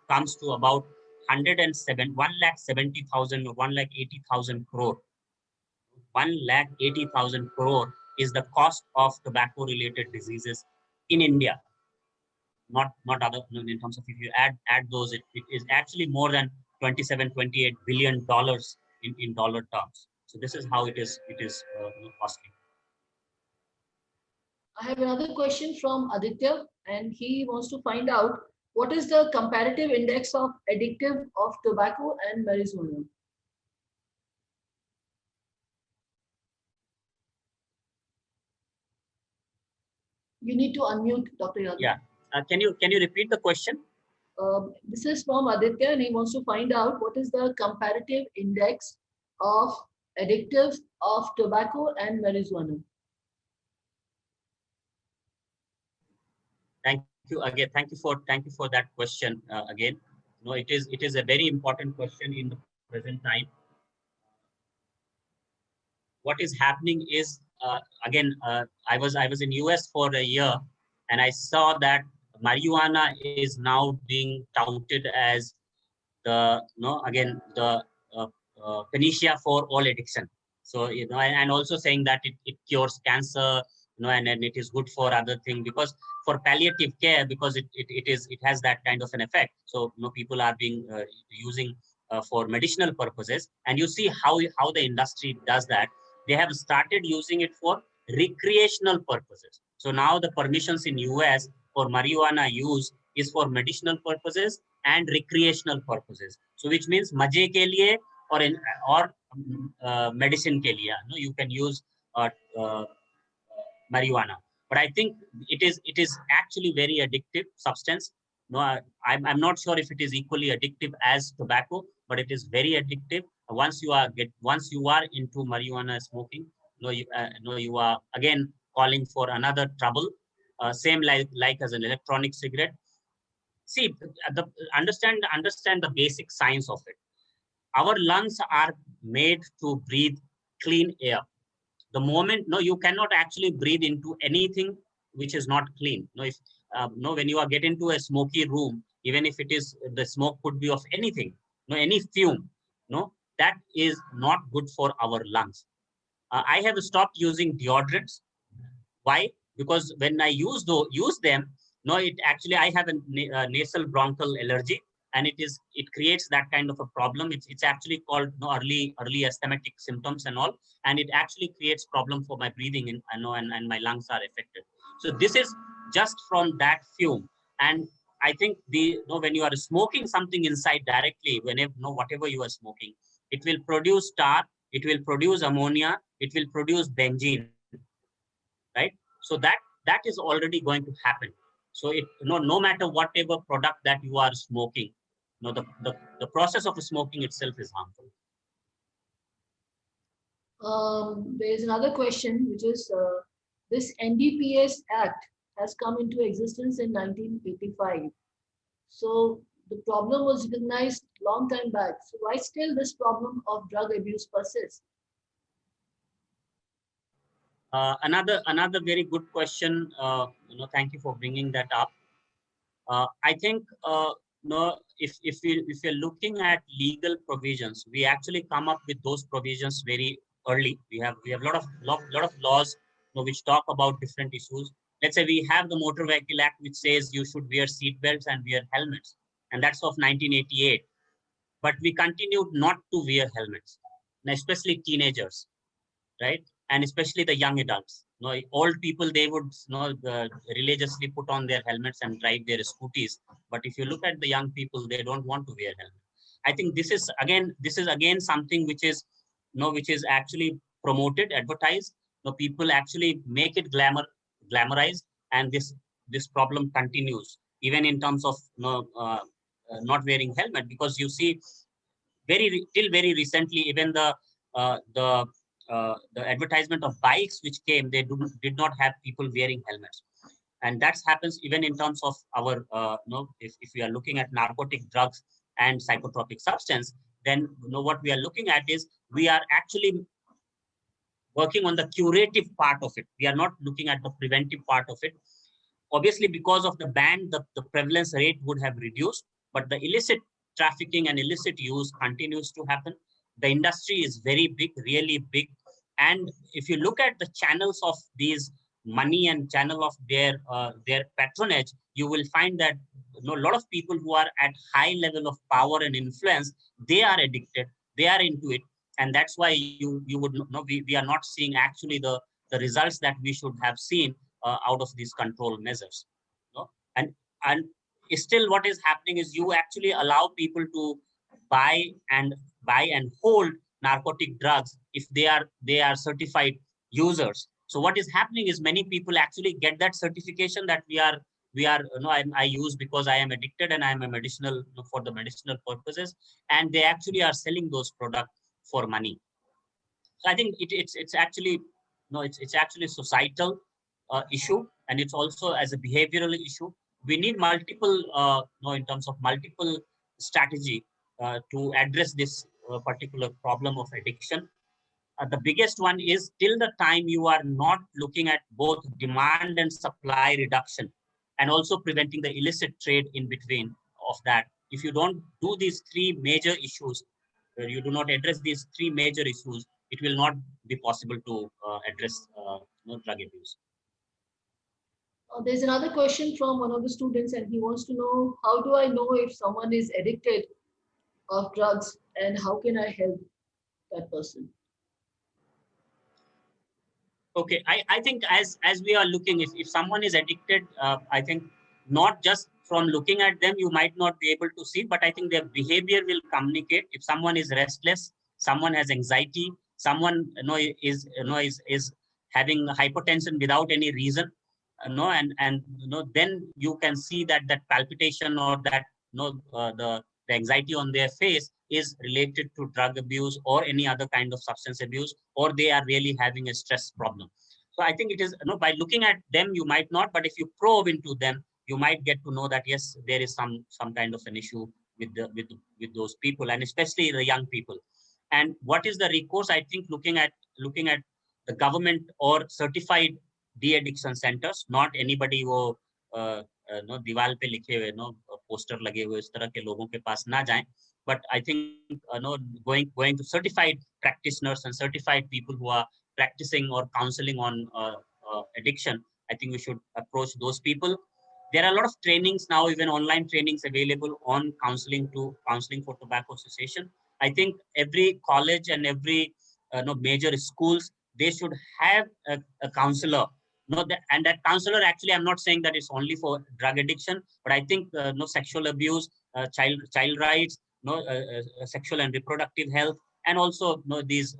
comes to about 1,70,000 or 1,80,000 crore. 1,80,000 crore is the cost of tobacco related diseases in India. Not other, in terms of, if you add those, it is actually more than 27-28 billion dollars in dollar terms. So this is how it is costly. I have another question from Aditya, and he wants to find out what is the comparative index of addictive of tobacco and marijuana. You need to unmute, Dr. Yadav. Yeah. Can you repeat the question? This is from Aditya, and he wants to find out what is the comparative index of addictive of tobacco and marijuana. Thank you again. Thank you for that question again. It is a very important question in the present time. What is happening is, again, I was in US for a year, and I saw that marijuana is now being touted as the again the panacea for all addiction. So and also saying that it cures cancer, and it is good for other things, because for palliative care, because it has that kind of an effect. So people are being using for medicinal purposes, and you see how the industry does that. They have started using it for recreational purposes. So now the permissions in US for marijuana use is for medicinal purposes and recreational purposes. So which means maje ke liye or medicine ke liye, you can use marijuana. But I think it is actually very addictive substance. I'm not sure if it is equally addictive as tobacco, but it is very addictive. Once you are into marijuana smoking, you are again calling for another trouble. Same like as an electronic cigarette. See, understand the basic science of it. Our lungs are made to breathe clean air. The moment you cannot actually breathe into anything which is not clean. If when you are get into a smoky room, even if it is, the smoke could be of anything, any fume, that is not good for our lungs. I have stopped using deodorants. Why? Because when I use them, no, it actually, I have a nasal bronchial allergy, and it creates that kind of a problem. It's actually called, no, early asthmatic symptoms and all, and it actually creates problem for my breathing, and my lungs are affected. So this is just from that fume. And I think when you are smoking something inside directly, whenever, whatever you are smoking, it will produce tar, it will produce ammonia, it will produce benzene, right? So that is already going to happen. So no matter whatever product that you are smoking, the process of smoking itself is harmful. There is another question, which is this NDPS Act has come into existence in 1985. So the problem was recognized long time back. So why still this problem of drug abuse persists? Another very good question. Thank you for bringing that up. I think if you're looking at legal provisions, we actually come up with those provisions very early. We have lot of laws, which talk about different issues. Let's say we have the Motor Vehicle Act, which says you should wear seat belts and wear helmets, and that's of 1988. But we continued not to wear helmets, and especially teenagers, right? And especially the young adults. Old people, they would religiously put on their helmets and drive their scooties. But if you look at the young people, they don't want to wear helmets. I think this is again something which is actually promoted, advertised. People actually make it glamorized, and this problem continues even in terms of not wearing helmet, because you see till very recently, even the advertisement of bikes which came, they did not have people wearing helmets. And that happens even in terms of our, if we are looking at narcotic drugs and psychotropic substance, then what we are looking at is we are actually working on the curative part of it. We are not looking at the preventive part of it. Obviously, because of the ban, the prevalence rate would have reduced, but the illicit trafficking and illicit use continues to happen. The industry is very big, really big. And if you look at the channels of these money and channel of their patronage, you will find that a lot of people who are at high level of power and influence, they are addicted, they are into it. And that's why you would know we are not seeing actually the results that we should have seen out of these control measures. And still what is happening is you actually allow people to buy and hold narcotic drugs if they are certified users. So what is happening is many people actually get that certification that I use because I am addicted and I am a medicinal, for the medicinal purposes, and they actually are selling those products for money. So I think it's actually it's actually a societal issue, and it's also as a behavioral issue. We need multiple in terms of multiple strategy to address this particular problem of addiction. The biggest one is, till the time you are not looking at both demand and supply reduction, and also preventing the illicit trade in between of that. If you don't do these three major issues, you do not address these three major issues, it will not be possible to address drug abuse. There's another question from one of the students, and he wants to know, how do I know if someone is addicted of drugs, and how can I help that person? Okay, I think as we are looking, if someone is addicted, I think not just from looking at them, you might not be able to see, but I think their behavior will communicate. If someone is restless, someone has anxiety, someone is having hypertension without any reason, and then you can see that palpitation or that the anxiety on their face is related to drug abuse or any other kind of substance abuse, or they are really having a stress problem. So I think it is, by looking at them you might not, but if you probe into them, you might get to know that yes, there is some kind of an issue with those people, and especially the young people. And what is the recourse? I think looking at the government or certified de-addiction centers, not anybody वो दीवार पे लिखे हुए poster लगे हुए इस तरह के लोगों के पास ना जाएं, but I think going to certified practitioners and certified people who are practicing or counseling on addiction, I think we should approach those people. There are a lot of trainings now, even online trainings available on counseling for tobacco cessation. I think every college and every major schools, they should have a counselor. And that counselor, actually, I'm not saying that it's only for drug addiction, but I think sexual abuse, child rights, sexual and reproductive health, and also these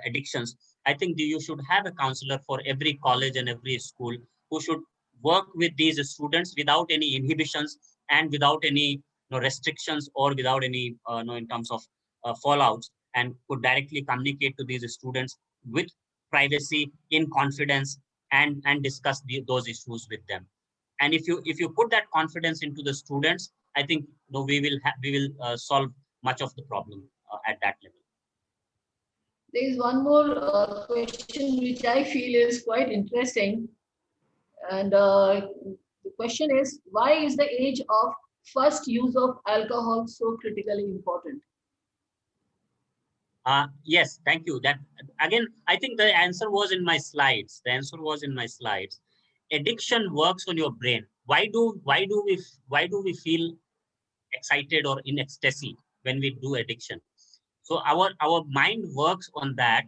addictions. I think you should have a counselor for every college and every school who should work with these students without any inhibitions and without any restrictions or without any in terms of fallouts, and could directly communicate to these students with privacy, in confidence, and discuss those issues with them. And if you put that confidence into the students, I think we will solve much of the problem at that level. There is one more question which I feel is quite interesting. And the question is, why is the age of first use of alcohol so critically important? Yes, thank you. That again, I think the answer was in my slides. Addiction works on your brain. Why do we feel excited or in ecstasy when we do addiction? So our mind works on that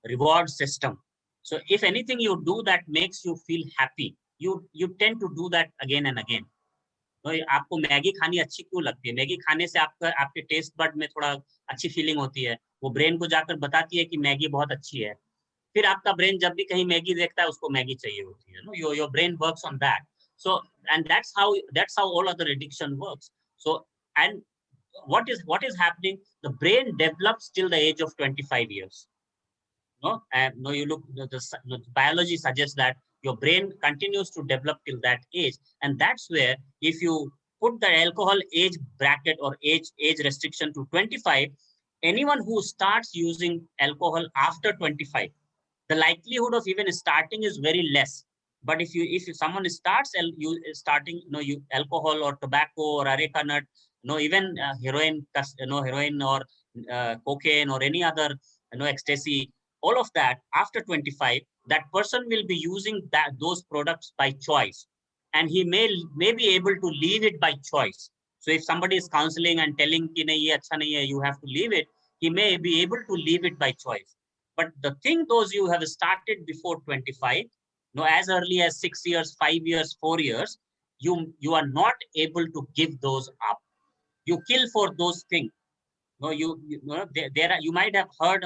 reward system. So if anything you do that makes you feel happy, you tend to do that again and again. तो आपको Maggi खानी अच्छी क्यों लगती है? Maggi खाने से आपके टेस्ट बड में थोड़ा अच्छी फीलिंग होती है, वो ब्रेन को जाकर बताती है कि मैगी बहुत अच्छी है, फिर आपका ब्रेन जब भी कहीं मैगी देखता है उसको मैगी चाहिए होती है. Your brain works on that. So and that's how all other addiction works. So and what is happening? The brain develops till the age of 25 years. You look, the biology suggests that your brain continues to develop till that age. And that's where, if you put the alcohol age bracket or age restriction to 25, anyone who starts using alcohol after 25, the likelihood of even starting is very less. But if someone starts alcohol or tobacco or areca nut, even heroin or cocaine or any other ecstasy, all of that after 25, that person will be using those products by choice, and he may be able to leave it by choice. So if somebody is counseling and telling ki nahi ye acha nahi hai, you have to leave it, he may be able to leave it by choice. But the thing, those you have started before 25, as early as 6 years, 5 years, 4 years, you are not able to give those up. You kill for those things. You might have heard,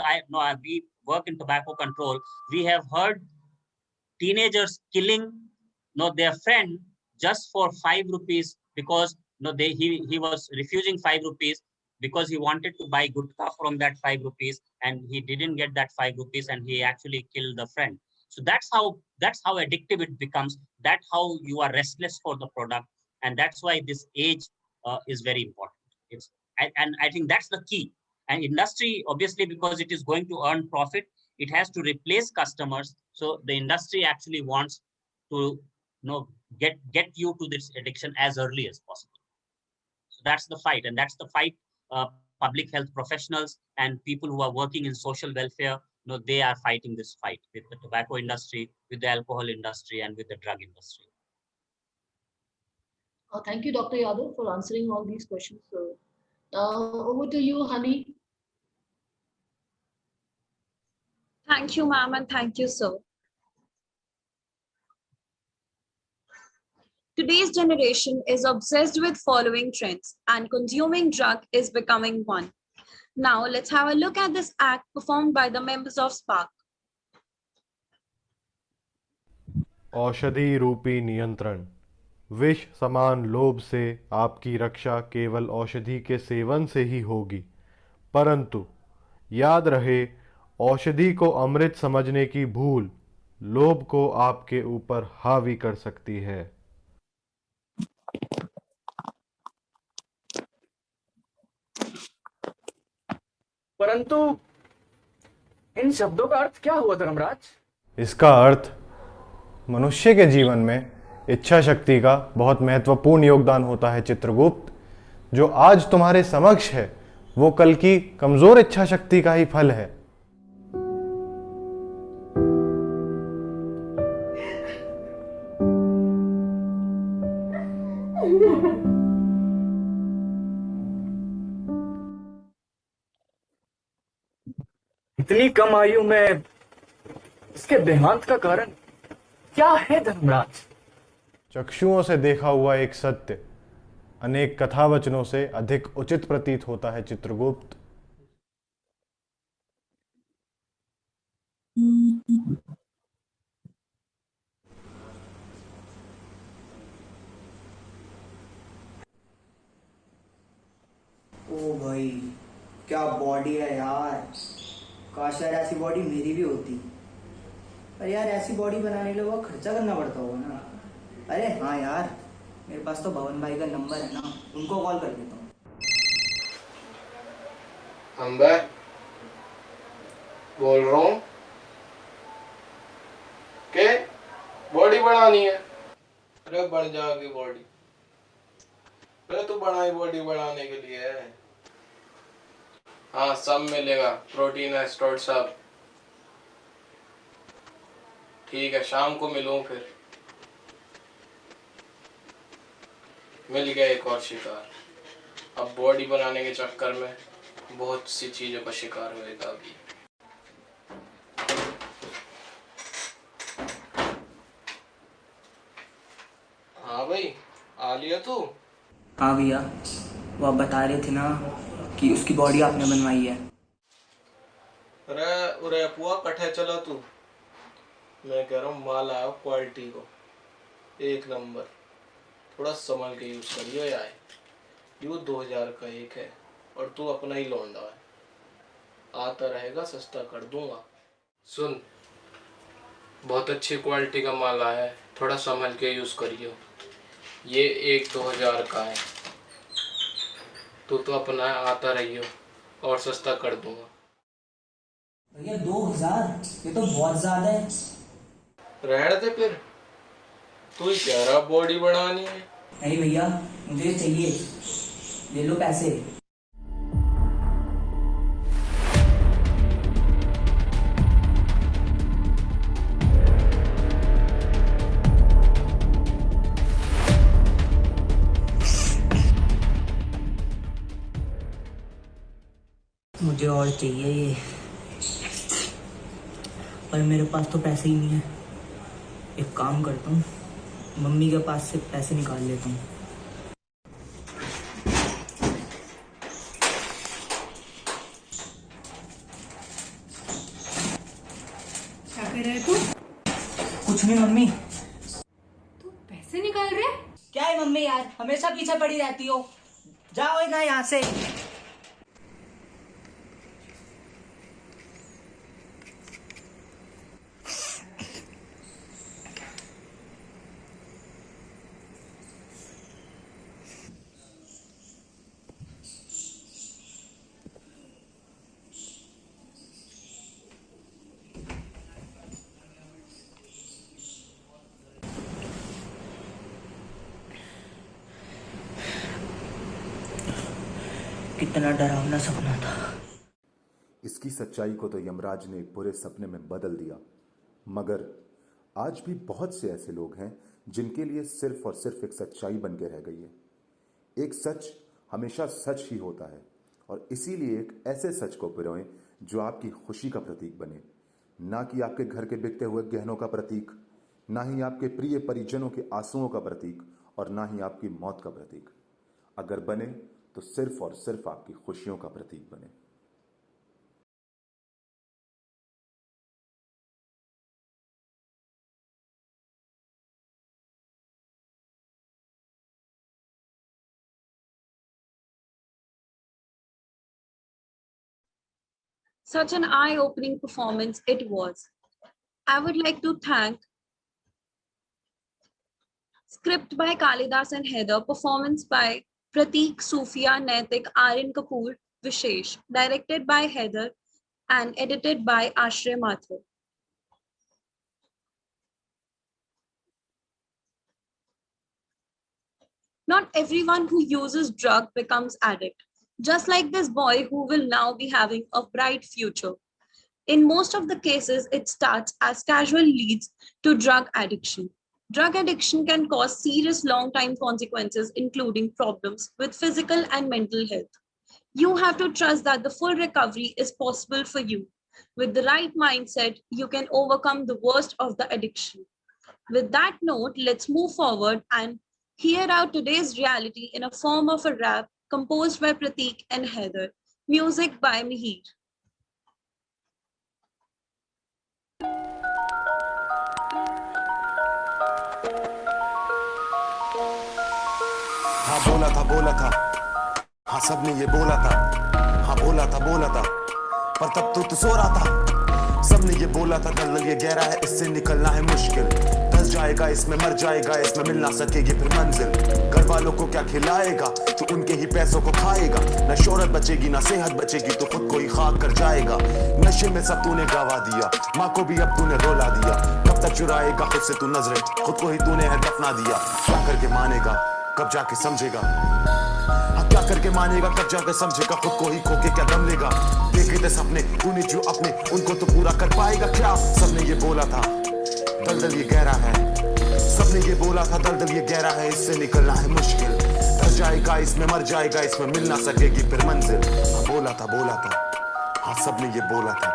we work in tobacco control, we have heard teenagers killing their friend just for 5 rupees because he was refusing 5 rupees because he wanted to buy gutka from that 5 rupees, and he didn't get that 5 rupees, and he actually killed the friend. So that's how addictive it becomes. That's how you are restless for the product, and that's why this age is very important. And I think that's the key. And industry, obviously, because it is going to earn profit, it has to replace customers. So the industry actually wants to get you to this addiction as early as possible. So that's the fight, and that's the fight. Public health professionals and people who are working in social welfare, they are fighting this fight with the tobacco industry, with the alcohol industry, and with the drug industry. Thank you, Dr. Yadav, for answering all these questions. So, over to you, Honey. Thank you, ma'am, and thank you, sir. Today's generation is obsessed with following trends, and consuming drug is becoming one. Now, let's have a look at this act performed by the members of SPARC. औषधि रूपी नियंत्रण। विष समान लोभ से आपकी रक्षा केवल औषधि के सेवन से ही होगी, परंतु याद रहे, औषधि को अमृत समझने की भूल लोभ को आपके ऊपर हावी कर सकती है। परंतु इन शब्दों का अर्थ क्या हुआ धर्मराज? इसका अर्थ मनुष्य के जीवन में इच्छा शक्ति का बहुत महत्वपूर्ण योगदान होता है चित्रगुप्त। जो आज तुम्हारे समक्ष है वो कल की कमजोर इच्छा शक्ति का ही फल है। इतनी कम आयु में इसके देहांत का कारण क्या है धर्मराज? चक्षुओं से देखा हुआ एक सत्य अनेक कथावचनों से अधिक उचित प्रतीत होता है चित्रगुप्त। ओ भाई, क्या बॉडी है यार। काश यार ऐसी बॉडी मेरी भी होती। पर यार ऐसी बॉडी बनाने के लिए वो खर्चा करना पड़ता होगा ना। अरे हाँ यार, मेरे पास तो भवन भाई का नंबर है ना, उनको कॉल कर देता हूँ। अंबर बोल रहा हूँ के बॉडी बढ़ानी है। अरे बढ़ जाएगी बॉडी। अरे तू बनाई बॉडी बढ़ाने के लिए। हाँ सब मिलेगा, प्रोटीन एस्ट्रोड सब। ठीक है शाम को मिलूं फिर। मिल गया एक और शिकार। अब बॉडी बनाने के चक्कर में बहुत सी चीजों का शिकार होएगा अभी। हाँ भाई आ लिया तू? हाँ भैया, वो आप बता रहे थे ना कि उसकी बॉडी आपने बनवाई है। अरे उरे पुआ कट्ठे चला तू। मैं कह रहा हूँ माल आया क्वालिटी को एक नंबर। थोड़ा संभल के यूज करियो यार। यू 2000 का एक है और तू अपना ही लौंडा है। आता रहेगा सस्ता कर दूंगा। सुन बहुत अच्छी क्वालिटी का माल आया है, थोड़ा संभल के यूज करियो। ये 1-2000 का है। तू तो अपना आता रहियो और सस्ता कर दूंगा। भैया 2000, ये तो बहुत ज्यादा है। रहने दे फिर, तू ही कह रहा बॉडी बढ़ानी है। नहीं भैया, मुझे ये चाहिए, ले लो पैसे। मुझे और चाहिए ये, पर मेरे पास तो पैसे ही नहीं है। एक काम करता हूँ, मम्मी के पास से पैसे निकाल लेता हूँ। क्या कर रहा है तू? कुछ नहीं मम्मी। तू पैसे निकाल रहे है? क्या है मम्मी यार, हमेशा पीछे पड़ी रहती हो। जाओ ना यहाँ से। कितना डरावना सपना था। इसकी सच्चाई को तो यमराज ने एक बुरे सपने में बदल दिया, मगर आज भी बहुत से ऐसे लोग हैं जिनके लिए सिर्फ और सिर्फ एक सच्चाई बन के रह गई है। एक सच हमेशा सच ही होता है, और इसीलिए एक ऐसे सच को पिरोएं जो आपकी खुशी का प्रतीक बने, ना कि आपके घर के बिकते हुए गहनों का प्रतीक, ना ही आपके प्रिय परिजनों के आंसुओं का प्रतीक, और ना ही आपकी मौत का प्रतीक। अगर बने तो सिर्फ और सिर्फ आपकी खुशियों का प्रतीक बने। Such an eye-opening performance it was. I would like to thank script by Kalidas and Heather, performance by Pratik, Sufia, Naitik, Aryan Kapoor, Vishesh, directed by Heather and edited by Ashray Mathur. Not everyone who uses drug becomes addict, just like this boy who will now be having a bright future. In most of the cases, it starts as casual leads to drug addiction. Drug addiction can cause serious long-term consequences, including problems with physical and mental health. You have to trust that the full recovery is possible for you. With the right mindset, you can overcome the worst of the addiction. With that note, let's move forward and hear out today's reality in a form of a rap composed by Pratik and Heather. Music by Mihir. हाँ बोला था हाँ सबने ये बोला था हाँ बोला था पर तब तो सो रहा था सबने ये बोला था दलदल ये गहरा है इससे निकलना है मुश्किल धंस जाएगा इसमें मर जाएगा इसमें मिल ना सकेगी फिर मंजिल घर वालों को क्या खिलाएगा तो उनके ही पैसों को खाएगा न शोहरत बचेगी ना सेहत बचेगी तो खुद को ही खाक कर जाएगा नशे में सब तूने गवा दिया माँ को भी अब तूने रोला दिया कब तक चुराएगा खुद से तू नजरें खुद को ही तूने है दफना दिया क्या करके मानेगा कब जाके समझेगा हाँ क्या करके मानेगा कब जाके समझेगा खुद को ही खोके क्या दम लेगा देखे थे सपने तूने जो अपने उनको तो पूरा कर पाएगा क्या सबने ये बोला था दलदल ये गहरा है सबने ये बोला था दलदल ये गहरा है इससे निकलना है मुश्किल धस जाएगा इसमें मर जाएगा इसमें मिल ना सकेगी फिर मंजिल हाँ बोला था हाँ सबने ये बोला था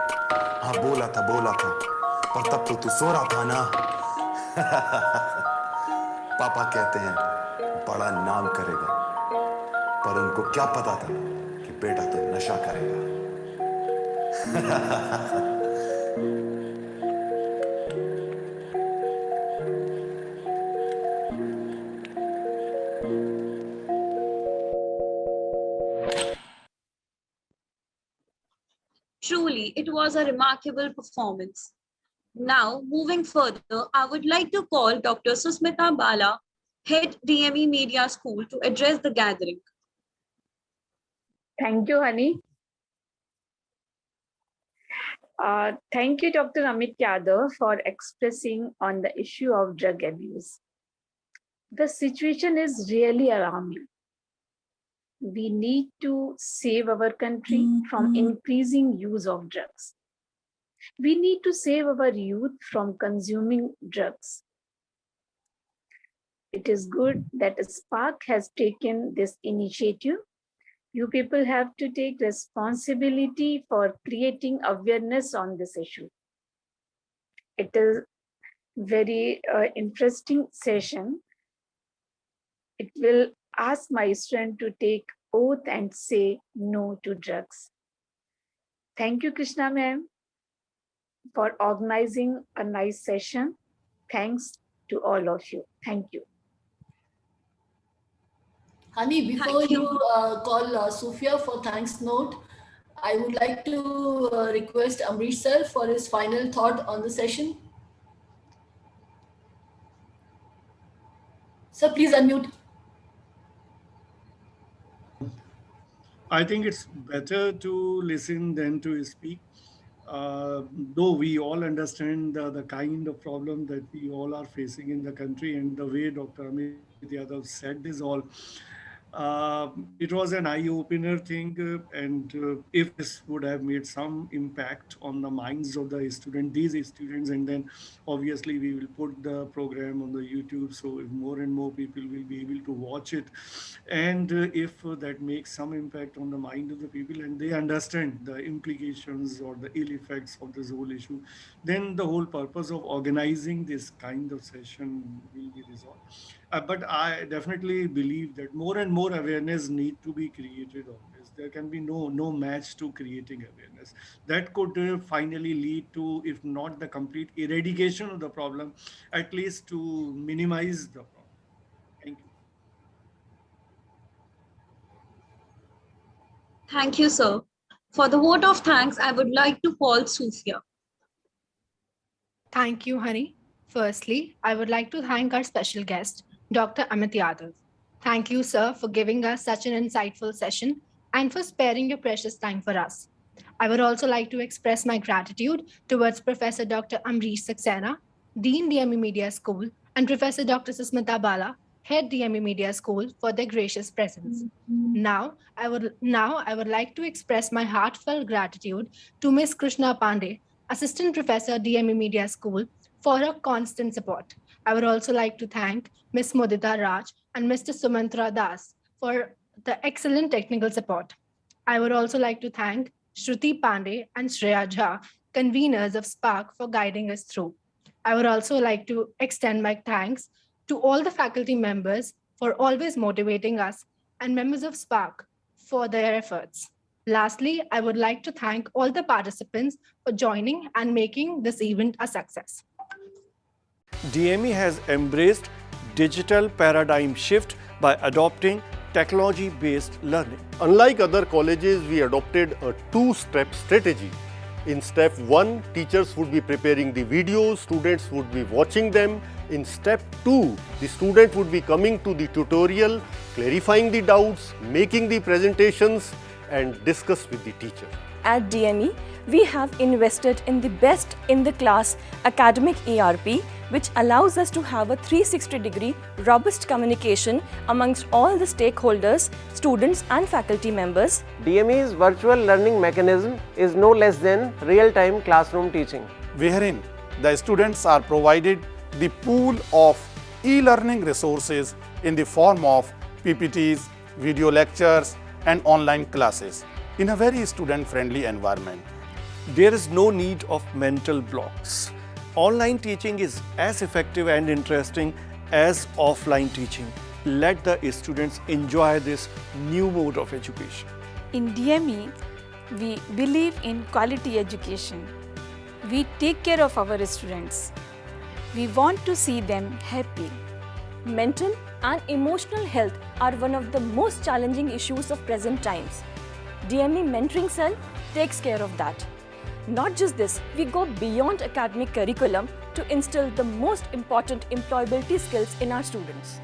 हाँ बोला था पर तब तो तू सो रहा था ना पापा कहते हैं बड़ा नाम करेगा पर उनको क्या पता था कि बेटा तो नशा करेगा Truly, it was a remarkable performance. Now, moving further, I would like to call Dr. Susmita Bala, Head DME Media School, to address the gathering. Thank you, Honey. Thank you, Dr. Amit Yadav, for expressing on the issue of drug abuse. The situation is really alarming. We need to save our country from increasing use of drugs. We need to save our youth from consuming drugs. It is good that SPARC has taken this initiative. You people have to take responsibility for creating awareness on this issue. It is very interesting session. It will ask my student to take oath and say no to drugs. Thank you, Krishna ma'am, for organizing a nice session. Thanks to all of you. Thank you. Honey, before you call Sophia for thanks note, I would like to request Amrish sir for his final thought on the session. Sir, please unmute. I think it's better to listen than to speak. Though we all understand the kind of problem that we all are facing in the country and the way Dr. Amit Yadav said this all, it was an eye-opener thing, and if this would have made some impact on the minds of the student, these students, and then obviously we will put the program on the YouTube, so if more and more people will be able to watch it, and if that makes some impact on the mind of the people and they understand the implications or the ill effects of this whole issue, then the whole purpose of organizing this kind of session will be resolved. But I definitely believe that more and more awareness need to be created on this. There can be no match to creating awareness. That could finally lead to, if not the complete eradication of the problem, at least to minimize the problem. Thank you. Thank you, sir. For the vote of thanks, I would like to call Sophia. Thank you, Hari. Firstly, I would like to thank our special guest, Dr. Amit Yadav. Thank you, sir, for giving us such an insightful session and for sparing your precious time for us. I would also like to express my gratitude towards Professor Dr. Amrish Saxena, Dean DME Media School, and Professor Dr. Susmita Bala, Head DME Media School, for their gracious presence. Now I would like to express my heartfelt gratitude to Ms. Krishna Pandey, Assistant Professor, DME Media School, for her constant support. I would also like to thank Ms. Modita Raj and Mr. Sumantra Das for the excellent technical support. I would also like to thank Shruti Pandey and Shreya Jha conveners of SPARC, for guiding us through. I would also like to extend my thanks to all the faculty members for always motivating us and members of SPARC for their efforts. Lastly, I would like to thank all the participants for joining and making this event a success. DME has embraced digital paradigm shift by adopting technology-based learning. Unlike other colleges, we adopted a two-step strategy. In step 1, teachers would be preparing the videos, students would be watching them. In step 2, the student would be coming to the tutorial, clarifying the doubts, making the presentations, and discuss with the teacher. At DME, we have invested in the best in the class academic ERP, which allows us to have a 360-degree robust communication amongst all the stakeholders, students and faculty members. DME's virtual learning mechanism is no less than real-time classroom teaching, wherein the students are provided the pool of e-learning resources in the form of PPTs, video lectures and online classes in a very student-friendly environment. There is no need of mental blocks. Online teaching is as effective and interesting as offline teaching. Let the students enjoy this new mode of education. In DME, we believe in quality education. We take care of our students. We want to see them happy. Mental and emotional health are one of the most challenging issues of present times. DME Mentoring Cell takes care of that. Not just this, we go beyond academic curriculum to instill the most important employability skills in our students.